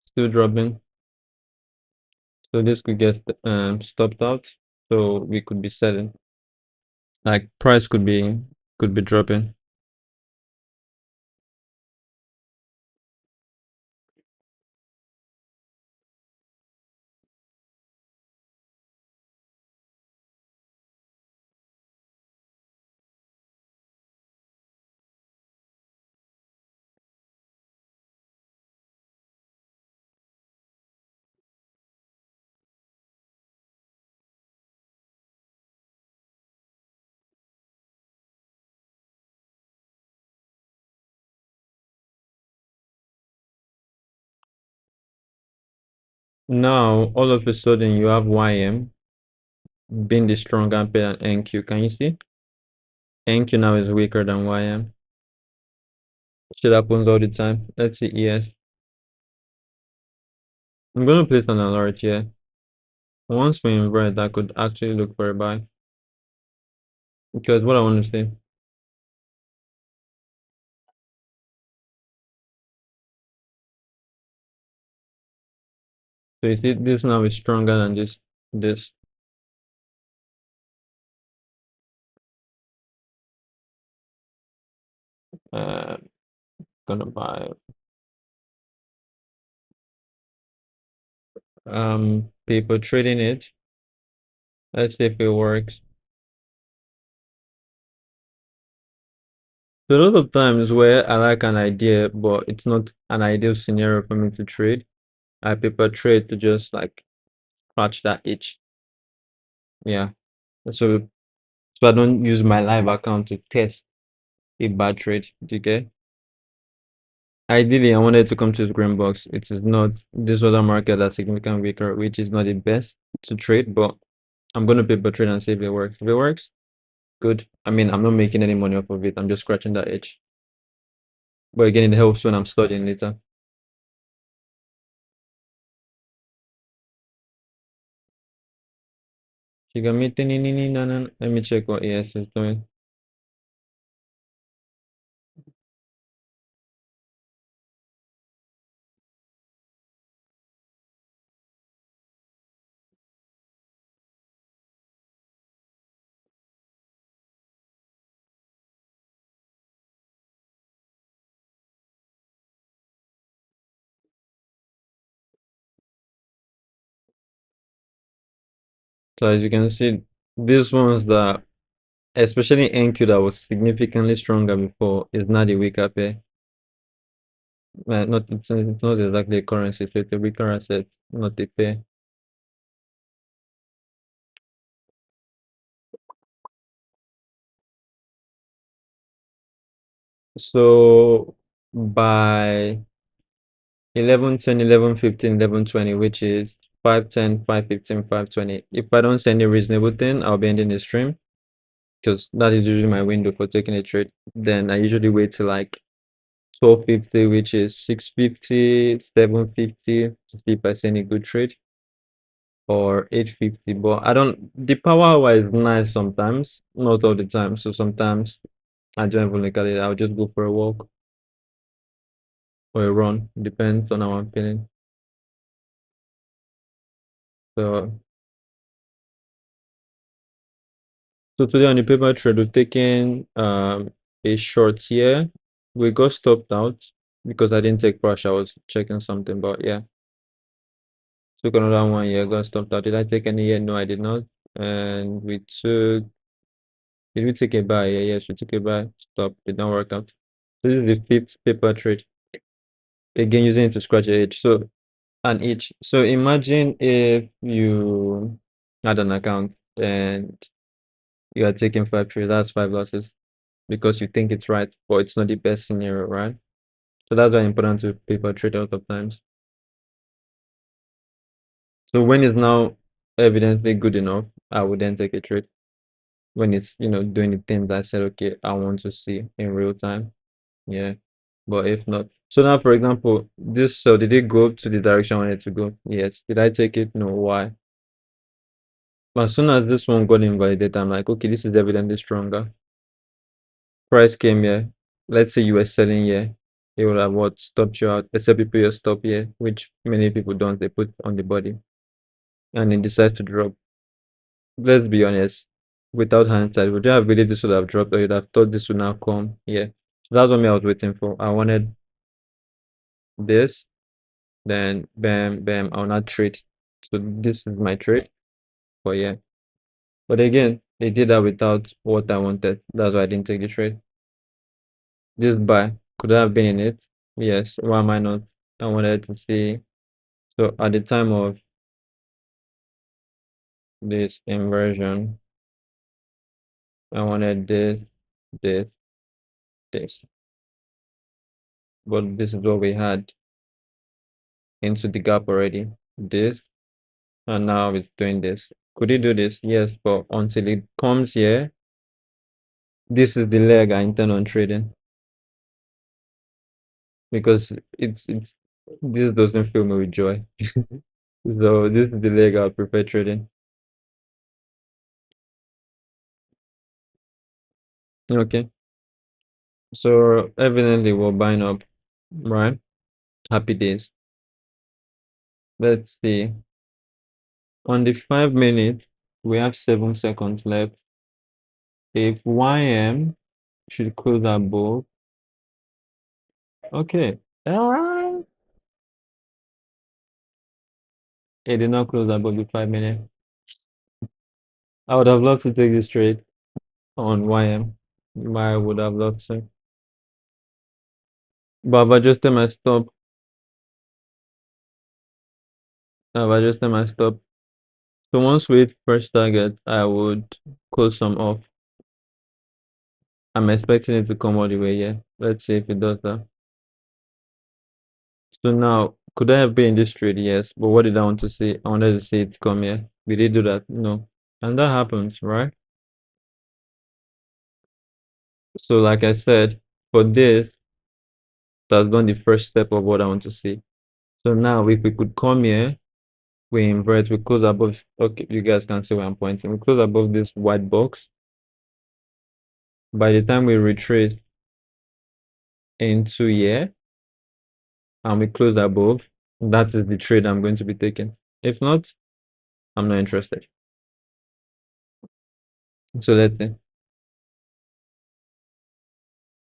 Still dropping. So this could get stopped out. So we could be selling. Like price could be dropping. Now all of a sudden you have YM being the stronger pair than NQ. Can you see? NQ now is weaker than YM. Shit happens all the time. Let's see ES. I'm gonna place an alert here. Once we invert, I could actually look for a buy. Because what I want to say, so you see, this now is stronger than this. Uh, gonna buy people trading it. Let's see if it works. So a lot of times where I like an idea, but it's not an ideal scenario for me to trade, I paper trade to just like scratch that itch. Yeah. So I don't use my live account to test a bad trade. Do you get? Ideally, I wanted to come to the green box. It is not this other market that's significantly weaker, which is not the best to trade, but I'm gonna paper trade and see if it works. If it works, good. I mean, I'm not making any money off of it. I'm just scratching that itch. But again, it helps when I'm studying later. Let me check what ES is doing. So as you can see, these ones that, especially NQ that was significantly stronger before, is not a weaker pair. Not it's not exactly a currency, so it's a weaker asset, not a pair. So by 11:10, 11:15, 11:20, which is 5:10, 5:15, 5:20. If I don't say any reasonable thing, I'll be ending the stream because that is usually my window for taking a trade. Then I usually wait till like 12:50, which is 6:50, 7:50 to see if I see any good trade, or 8:50. But I don't, the power hour is nice sometimes, not all the time. So sometimes I don't even look at it. I'll just go for a walk or a run, depends on how I'm feeling. So So today on the paper trade, we've taken a short here. We got stopped out because I didn't take brush. I was checking something, but yeah, took another one here, got stopped out. Did I take any here? No, I did not. And did we take a buy? Yeah, yes, we took a buy. Stop, did not work out. This is the fifth paper trade. Again, using it to scratch a edge. So, an each. So imagine if you had an account and you are taking 5 trades, that's 5 losses because you think it's right, but it's not the best scenario, right? So that's why it's important to paper trade a lot of times. So when it's now evidently good enough, I would then take a trade. When it's, doing the things I said, okay, I want to see in real time. Yeah. But if not, so now for example, this so did it go to the direction I wanted to go? Yes. Did I take it? No. Why? But as soon as this one got invalidated, I'm like, okay, this is evidently stronger. Price came here. Let's say you were selling here. It would have what stopped you out, except you put your stop here, which many people don't. They put on the body and it decides to drop. Let's be honest, without hindsight, would you have believed this would have dropped or you'd have thought this would now come? Yeah. So that's what I was waiting for. I wanted this, then bam, bam, I'll not trade. So this is my trade. But yeah. But again, they did that without what I wanted. That's why I didn't take the trade. This buy could I have been in it. Yes. Why am I not? I wanted to see. So at the time of this inversion, I wanted this, this. But this is what we had into the gap already. This, and now it's doing this. Could it do this? Yes, but until it comes here, this is the leg I intend on trading because it's this doesn't fill me with joy. So this is the leg I prefer trading. Okay. So evidently we're buying up, right? Happy days. Let's see. On the 5 minutes, we have 7 seconds left. If YM should close above, okay. It did not close above the 5 minute. I would have loved to take this trade on YM. I would have loved to. But I've adjusted my stop. I've adjusted my stop. So once we hit first target, I would close some off. I'm expecting it to come all the way here. Let's see if it does that. So now, could I have been in this trade? Yes. But what did I want to see? I wanted to see it come here. Did it do that? No. And that happens, right? So like I said, for this, that's done the first step of what I want to see. So now if we could come here, we invert, we close above, okay, you guys can see where I'm pointing. We close above this white box. By the time we retrace into here and we close above, that is the trade I'm going to be taking. If not, I'm not interested. So let's see.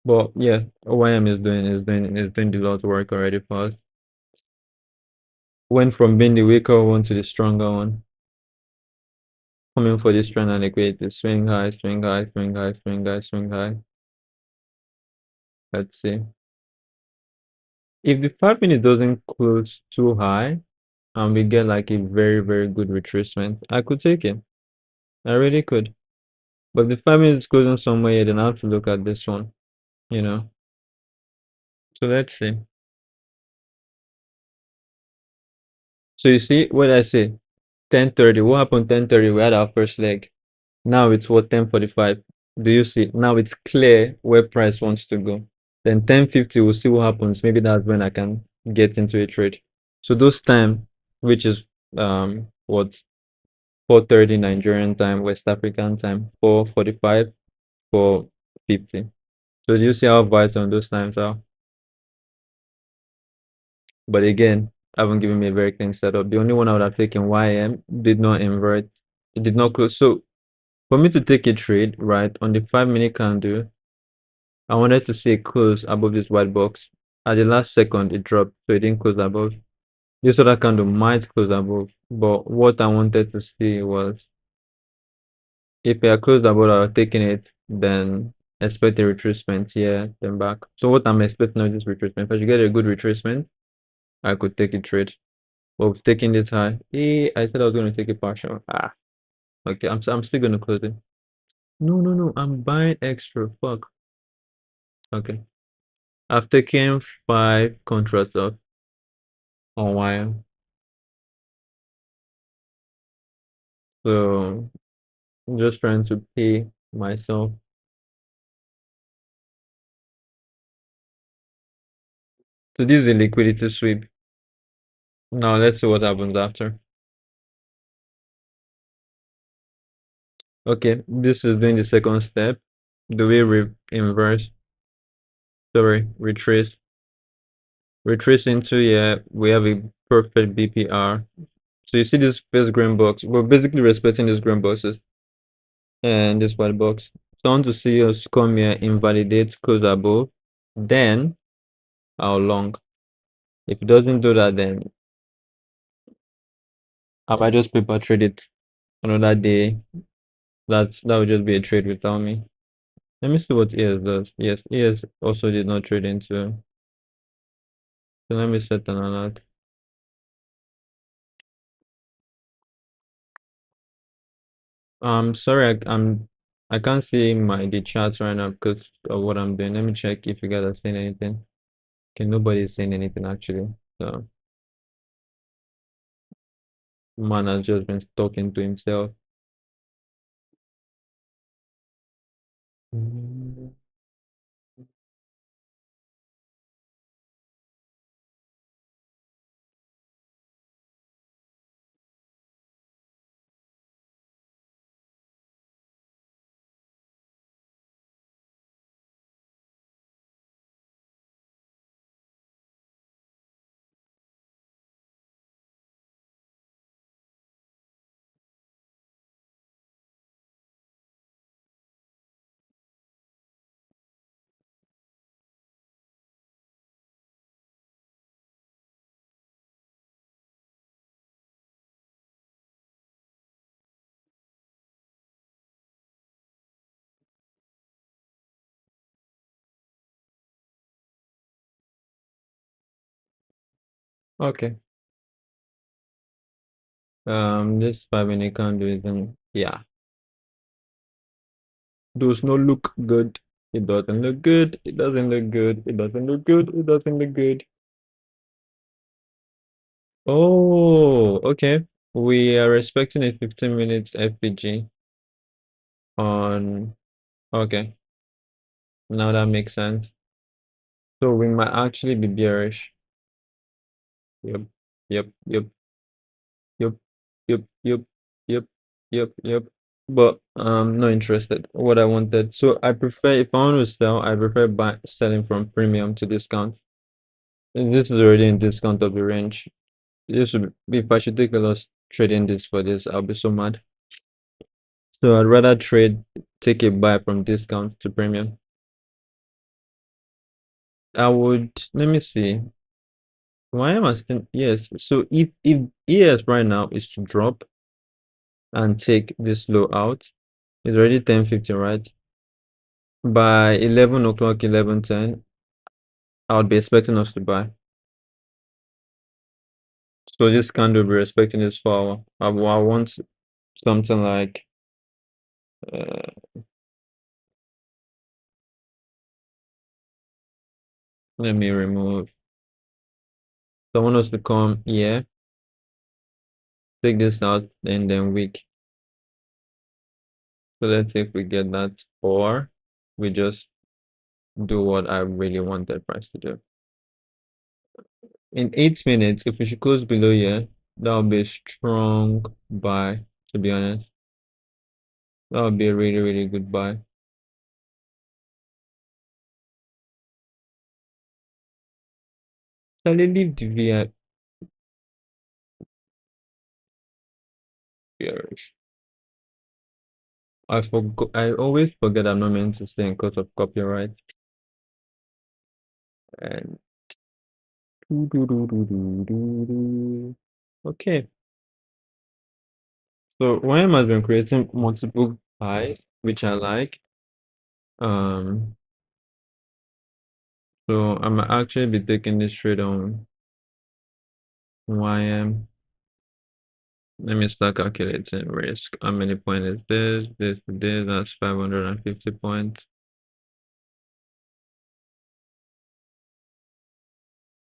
But yeah, OYM is doing the Lord's work already for us. Went from being the weaker one to the stronger one. Coming for this trend and liquidity. Swing high, swing high, swing high, swing high, swing high. Let's see. If the 5 minute doesn't close too high and we get like a very, very good retracement, I could take it. I really could. But if the 5 minutes closing somewhere, then I have to look at this one, you know. So let's see. So you see what I say? 10:30. What happened 10:30? We had our first leg. Now it's what 10:45. Do you see? Now it's clear where price wants to go. Then 10:50, we'll see what happens. Maybe that's when I can get into a trade. So those time, which is what 4:30 Nigerian time, West African time, 4:45, 4:50. So do you see how vital those times are? But again, I haven't given me a very clean setup. The only one I would have taken YM did not invert. It did not close. So for me to take a trade, right, on the 5 minute candle, I wanted to see it close above this white box. At the last second, it dropped, so it didn't close above. This other candle might close above, but what I wanted to see was if it had closed above, I would have taken it, then expect a retracement here, then back. So what I'm expecting of this retracement, if I should get a good retracement, I could take a trade. But with taking this high, I said I was going to take a partial. Okay, I'm still going to close it. No, no, no, I'm buying extra. Fuck. Okay. I've taken 5 contracts off on wire. So I'm just trying to pay myself. So this is a liquidity sweep. Now let's see what happens after. Okay, this is doing the second step. Do we inverse? Sorry, retrace. Retrace into here. We have a perfect BPR. So you see this first green box. We're basically respecting these green boxes and this white box. So I want to see us come here, invalidate, close above. Then our long. If it doesn't do that, then I might just paper trade it another day. That would just be a trade without me. Let me see what ES does. Yes, ES also did not trade into. So let me set an alert. Sorry, I can't see the charts right now because of what I'm doing. Let me check if you guys are seeing anything. Okay, nobody's saying anything actually. So man has just been talking to himself. Mm. Okay. This 5 minute candle isn't, yeah, does not look good. It doesn't look good. It doesn't look good. It doesn't look good. It doesn't look good. Oh, okay. We are expecting a 15 minutes FPG on, okay. Now that makes sense. So we might actually be bearish. Yep, yep, yep, yep, yep, yep, yep, yep, yep. But I'm not interested. What I wanted. So I prefer, if I want to sell, I prefer selling from premium to discount. And this is already in discount of the range. This would be, if I should take a loss trading this for this, I'll be so mad. So I'd rather take a buy from discount to premium. I would, let me see. Why am I still, yes. So if ES right now is to drop and take this low out, it's already 10:50, right? By 11 o'clock, 11:10, I would be expecting us to buy. So this candle will be respecting this 4 hour. I want something like, uh, let me remove. So I want us to come here, take this out, and then weak. So let's see if we get that, or we just do what I really wanted price to do. In 8 minutes, if we should close below here, that would be a strong buy, to be honest. That would be a really, really good buy. Shall I leave the VI bearish? I always forget I'm not meant to say in cause of copyright. And okay. So YM has been creating multiple highs, which I like. Um, so I'm actually be taking this trade on YM. Let me start calculating risk. How many points is this? This, that's 550 points.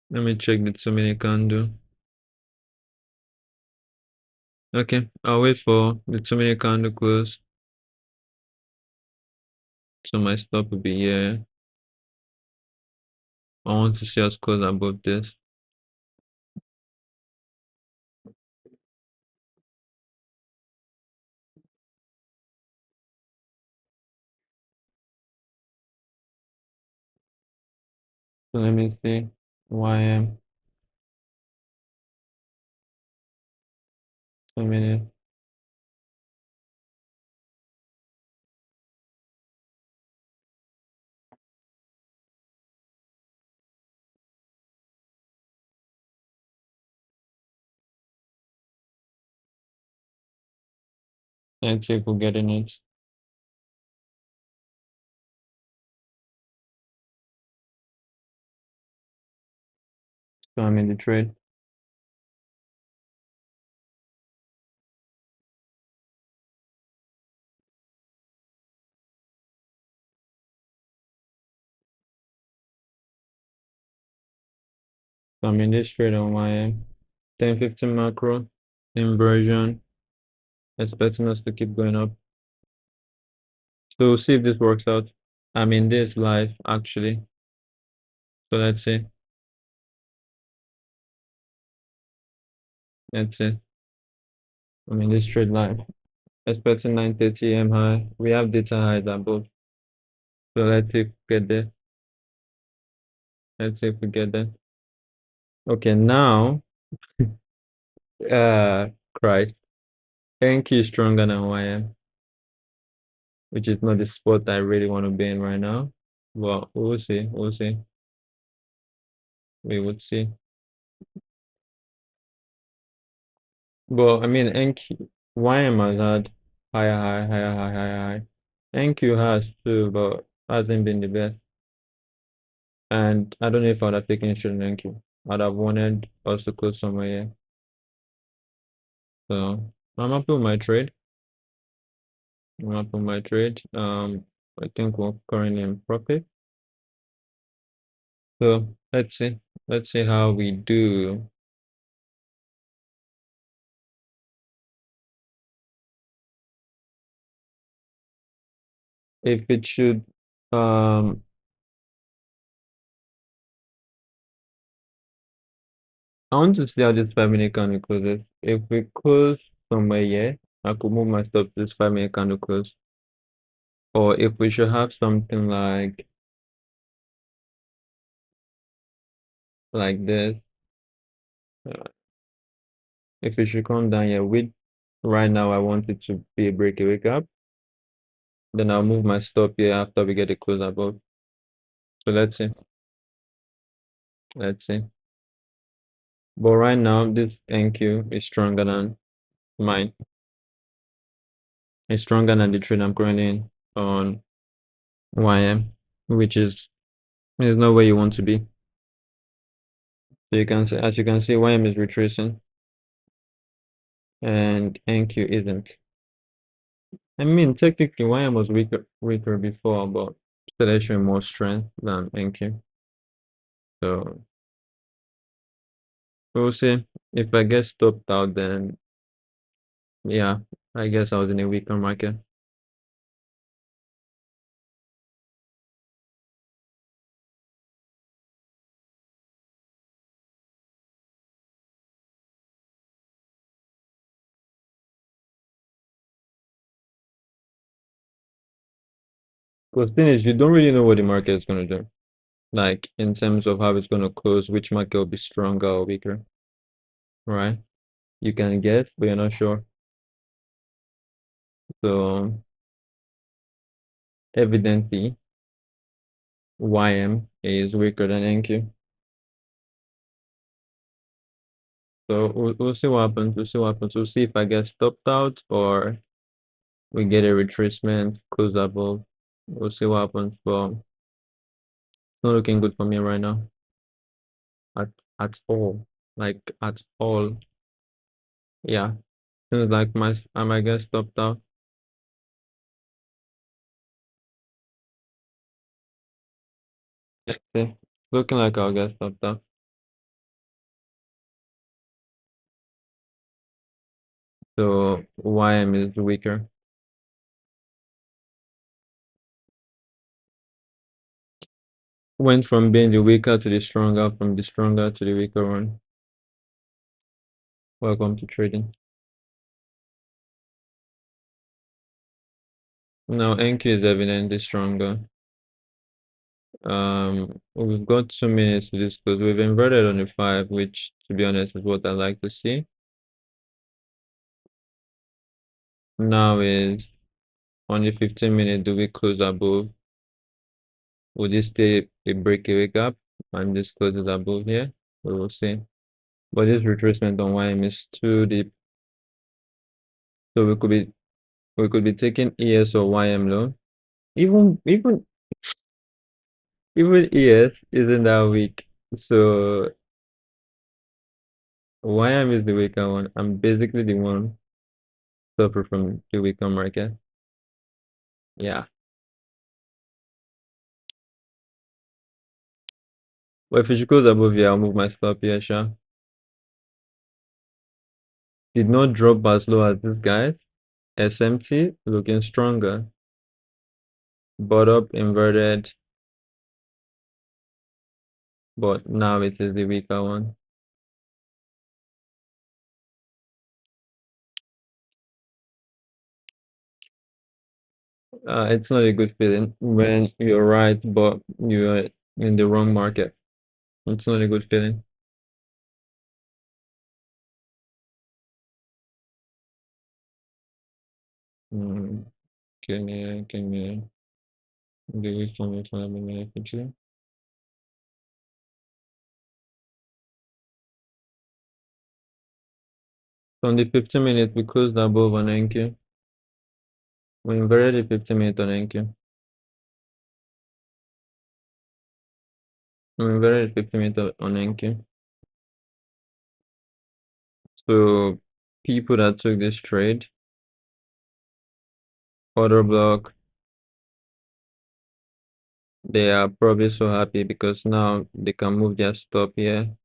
Let me check the 2 minute candle. Okay, I'll wait for the 2 minute candle close. So my stop will be here. I want to see us close above this. So let me see. YM 2 minute. Let's see if we're getting it. So I'm in the trade. So I'm in this trade on YM. 10-15 macro inversion. Expecting us to keep going up. So see if this works out. I'm in this live actually. So let's see. Let's see. I'm in this trade live. Expecting 9:30 AM high. We have data highs above. So let's see if we get there. Let's see if we get there. Okay, now Christ. NQ is stronger than YM, which is not the spot I really want to be in right now. Well, we'll see. We'll see. We would see. But I mean NQ YM has had higher high. NQ has too, but hasn't been the best. And I don't know if I would have taken it on NQ. I'd have wanted us to close somewhere here. So I'm happy with my trade. I'm happy with my trade. I think we're currently in profit. So let's see. Let's see how we do. If it should I want to see how this 5 minute candle closes. If we close somewhere here, I could move my stop to this 5 minute candle close. Or if we should have something like this, uh, if it should come down here with right now I want it to be a breakaway gap, then I'll move my stop here after we get a close above. So let's see. Let's see. But right now this NQ is stronger than mine. It's stronger than the trade I'm currently in on YM, which is not where you want to be. So you can see, as you can see, YM is retracing and NQ isn't. I mean, technically, YM was weaker before, but still showing more strength than NQ. So we'll see. If I get stopped out, then yeah, I guess I was in a weaker market. Because thing is, you don't really know what the market is going to do. Like in terms of how it's going to close, which market will be stronger or weaker, right? You can guess, but you're not sure. So evidently, YM is weaker than NQ. So we'll see what happens. We'll see what happens. We'll see if I get stopped out or we get a retracement, close above. We'll see what happens. But it's not looking good for me right now. At at all. Like at all. Yeah. Seems like I might get stopped out. Okay. Looking like I'll get stopped out. So YM is weaker. Went from being the weaker to the stronger, from the stronger to the weaker one. Welcome to trading. Now NQ is evidently stronger. We've got 2 minutes to discuss. We've inverted on the 5, which to be honest is what I like to see. Now is on the 15 minute, do we close above? Would this stay a breakaway gap and this closes above here? We will see. But this retracement on YM is too deep. So we could be taking ES or YM low. Even ES isn't that weak. So YM is the weaker one. I'm basically the one suffer from the weaker market. Yeah. But if it goes above here, I'll move my stop here, sure. Did not drop as low as this guy. SMT looking stronger. Bottom inverted, but now it is the weaker one. It's not a good feeling when you're right, but you're in the wrong market. It's not a good feeling. Can you do it for me 5 minutes, picture? So on the 15 minutes, we closed above on NQ. We inverted the 15 minute on NQ. We inverted the 15 minute on NQ. So people that took this trade, order block, they are probably so happy because now they can move their stop here.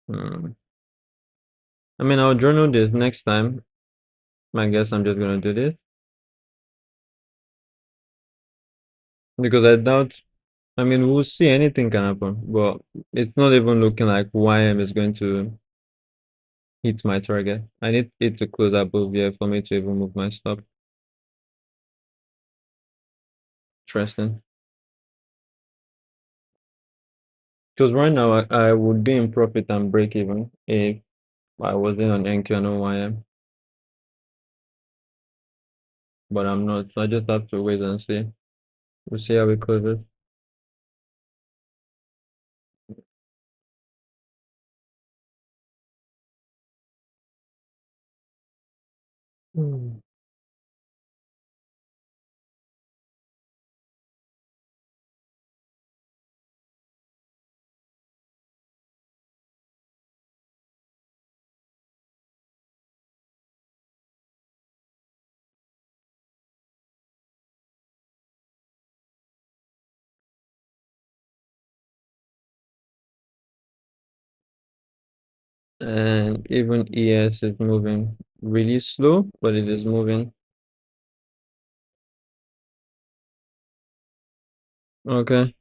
Hmm. I mean, I'll journal this next time. I guess I'm just gonna do this because I doubt. I mean, we'll see, anything can happen, but it's not even looking like YM is going to hit my target. I need it to close above here for me to even move my stop. Interesting. Because right now I would be in profit and break even if I wasn't on NQ and OYM, but I'm not. So I just have to wait and see. We'll see how it closes. Hmm. And even ES is moving really slow, but it is moving. Okay.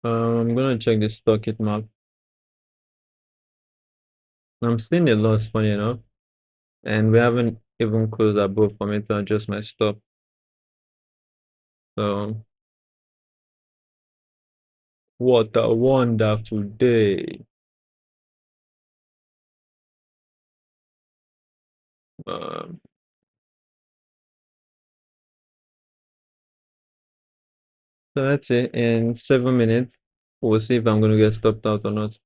I'm gonna check the stock it map. I'm seeing a loss, funny enough, and we haven't even closed above for me to adjust my stop. So what a wonderful day. Um, so that's it. In 7 minutes, we'll see if I'm gonna get stopped out or not.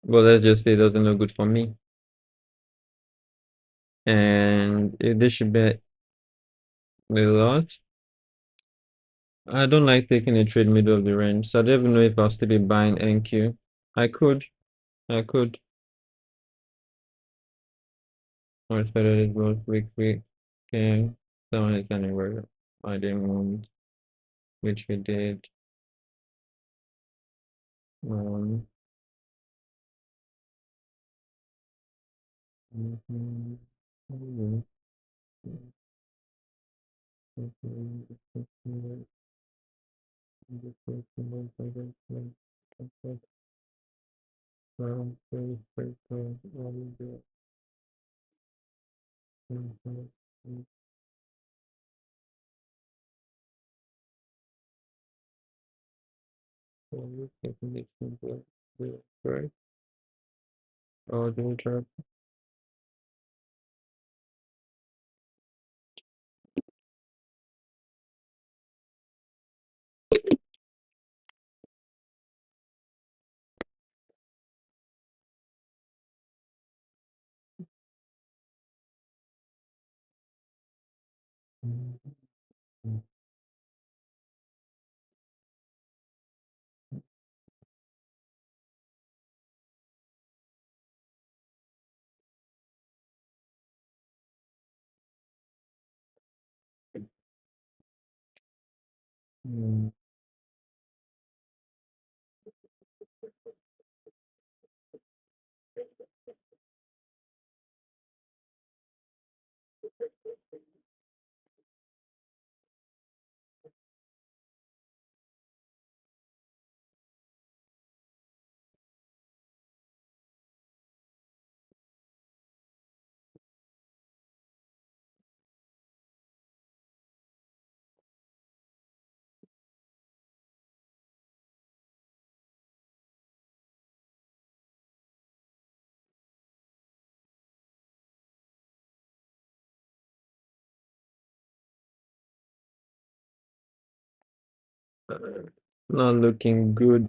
But let's just say it doesn't look good for me. And if this should be a lot. I don't like taking a trade middle of the range, so I don't even know if I'll still be buying NQ. I could, I could. Or it's better to go quick. Okay, someone is anywhere. I didn't want, which we did. Um, mhm, mhm, right? Oh, the drop. Not looking good.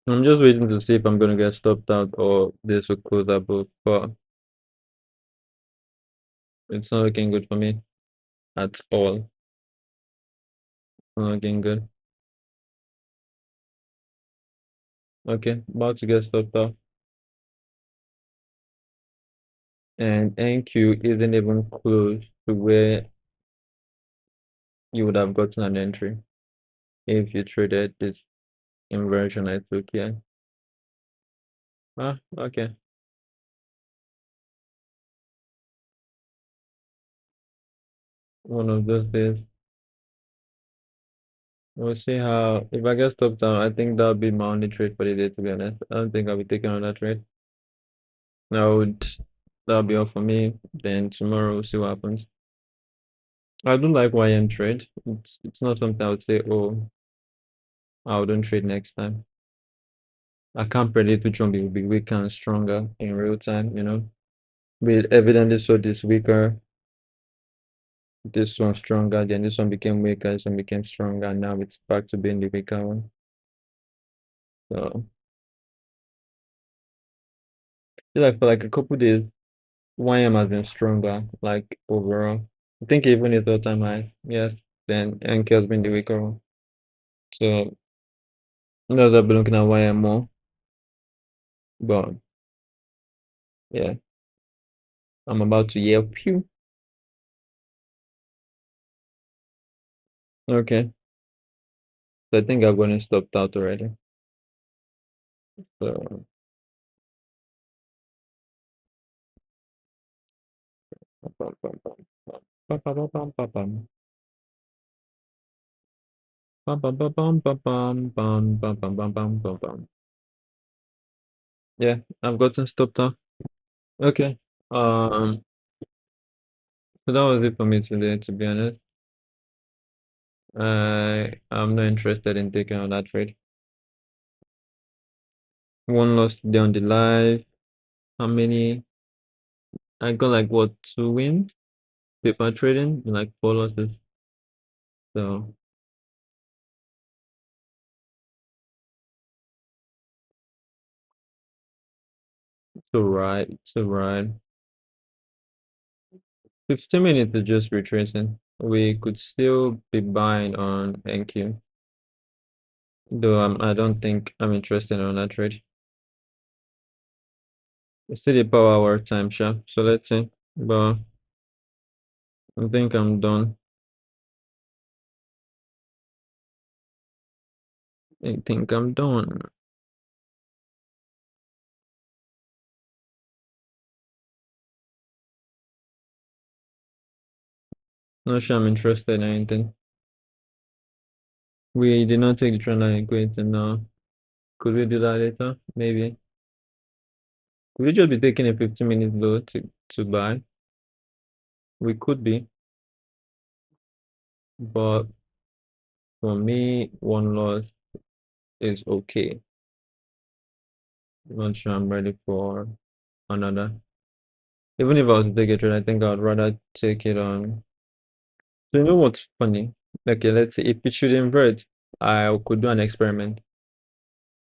I'm just waiting to see if I'm gonna get stopped out or this will close up both, but it's not looking good for me at all. Not looking good. Okay, about to get stopped out. And NQ isn't even close to where you would have gotten an entry if you traded this inversion I took here. Ah, okay. One of those days. We'll see how, if I get stopped out, I think that'll be my only trade for the day, to be honest. I don't think I'll be taking on that trade. I would, that'll be all for me. Then tomorrow we'll see what happens. I do like YM trade. It's not something I would say, oh, I wouldn't trade next time. I can't predict which one will be weaker and stronger in real time, you know. We evidently saw this weaker, this one stronger, then this one became weaker, this one became stronger, and now it's back to being the weaker one. So, feel like for like a couple days, YM has been stronger, like overall. I think even it's all-time high, yes. Then NK has been the weaker one. So, that's why I've been looking at YM more, but yeah, I'm about to yelp you. Okay, so I think I've gone and stopped out already. So, pam, pam, pam, pam, pam, pam, pam, pam, pam. Bum, bum, bum, bum, bum, bum, bum, bum, bum, bum, bum, bum, bum. Yeah, I've gotten stopped now. Okay. Um, so that was it for me today, to be honest. I'm not interested in taking on that trade. One loss today on the live. How many? I got like what, 2 wins? Paper trading, like 4 losses. So it's alright. 15 minutes is just retracing. We could still be buying on NQ. Though I don't think I'm interested on that trade. It's still the power hour time, sure. So let's see. But I think I'm done. I think I'm done. Not sure I'm interested in anything. We did not take the trend line equation now. Could we do that later? Maybe. Could we just be taking a 15-minute low to buy? We could be. But for me, one loss is okay. Not sure I'm ready for another. Even if I was to take a trade, I think I'd rather take it on. So you know what's funny? Okay, let's say if it should invert, I could do an experiment.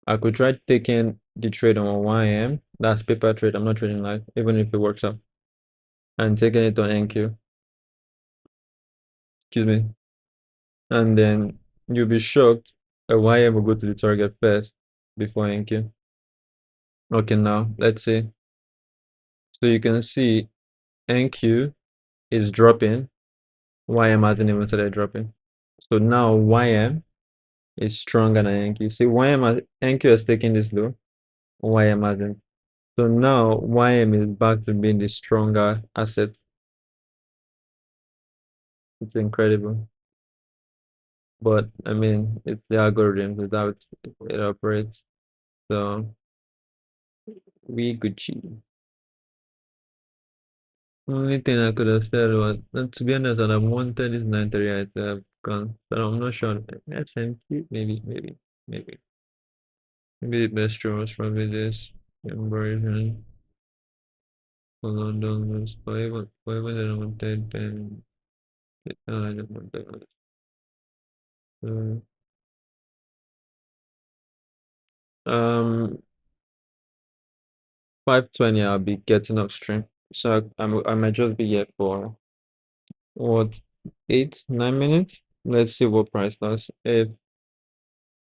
I could try taking the trade on 1 a.m. That's paper trade. I'm not trading live, even if it works out. And taking it on NQ. Excuse me. And then you'll be shocked at 1 a.m. will go to the target first before NQ. Okay, now let's see. So you can see NQ is dropping. YM hasn't even started dropping. So now YM is stronger than NQ. See, NQ has taken this low. YM hasn't. So now YM is back to being the stronger asset. It's incredible. But I mean, it's the algorithm, it's how it operates. So we Gucci. Only thing I could have said was, to be honest, I'd have wanted this 930 I to have gone, but I'm not sure. SMT, maybe. Maybe the best draw was probably this inversion. London was 5, 5 and then 110, Um, 5:20, I'll be getting off stream. So I might just be here for what, 8, 9 minutes? Let's see what price does. If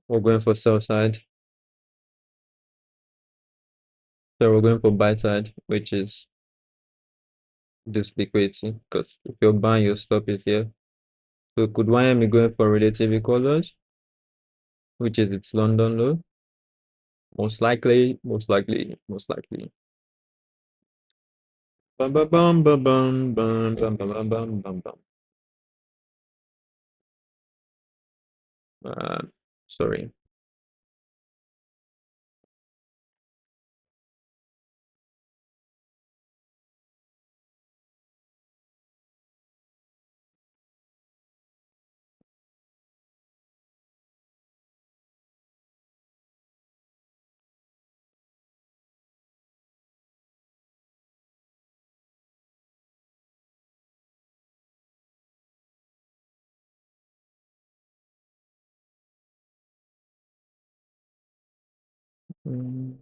we're going for sell side, so we're going for buy side, which is this liquidity. Because if you're buying, your stop is here. So could YM be going for relative equals, which is its London low? Most likely, most likely, most likely. Bum bum bum bum bum bum bum bum bum bum bum. Uh, Sorry. Mm.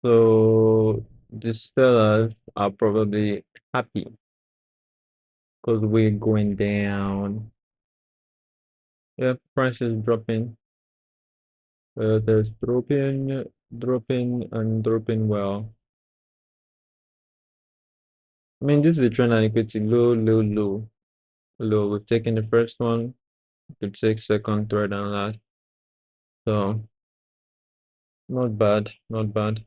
So the sellers are probably happy because we're going down. Yeah, price is dropping. There's dropping, dropping, and dropping well. I mean, this is the trend and equity low, low, low, low. We've taken the first one. We could take second, third, and last. So not bad, not bad.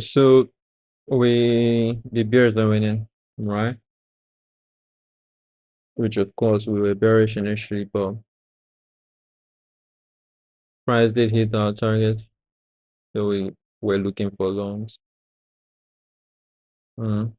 So the Bears are winning, right? Which of course we were bearish initially, but price did hit our target, so we were looking for longs. Mm.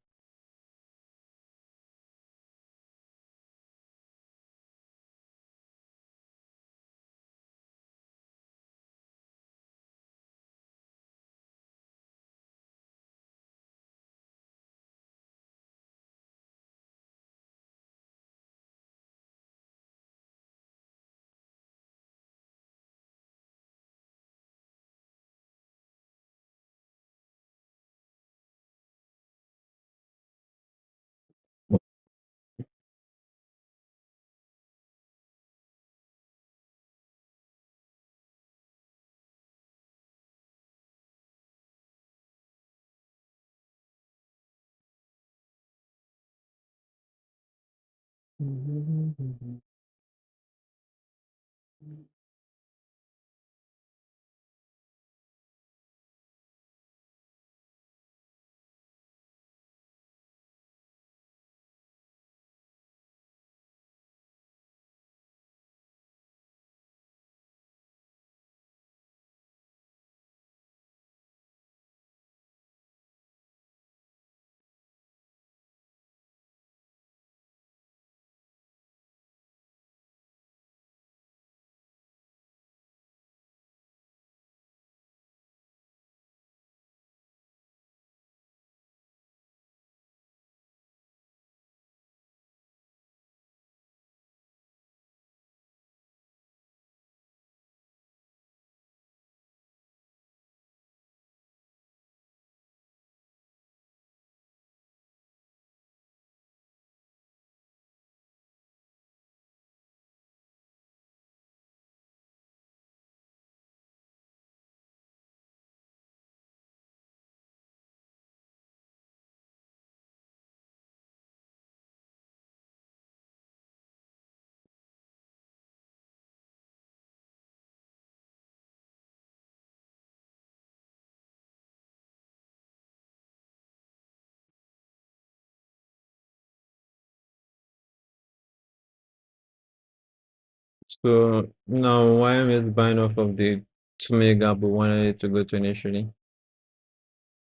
So now YM is buying off of the 2 minute gap we wanted it to go to initially.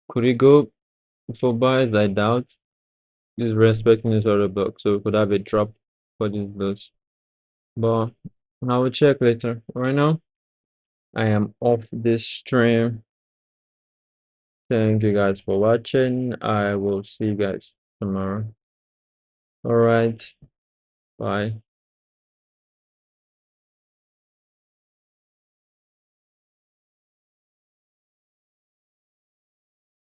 Could it go for buys? I doubt. It's respecting this order block, so we could have a drop for these lows. But I will check later. Right now, I am off this stream. Thank you guys for watching. I will see you guys tomorrow. All right. Bye.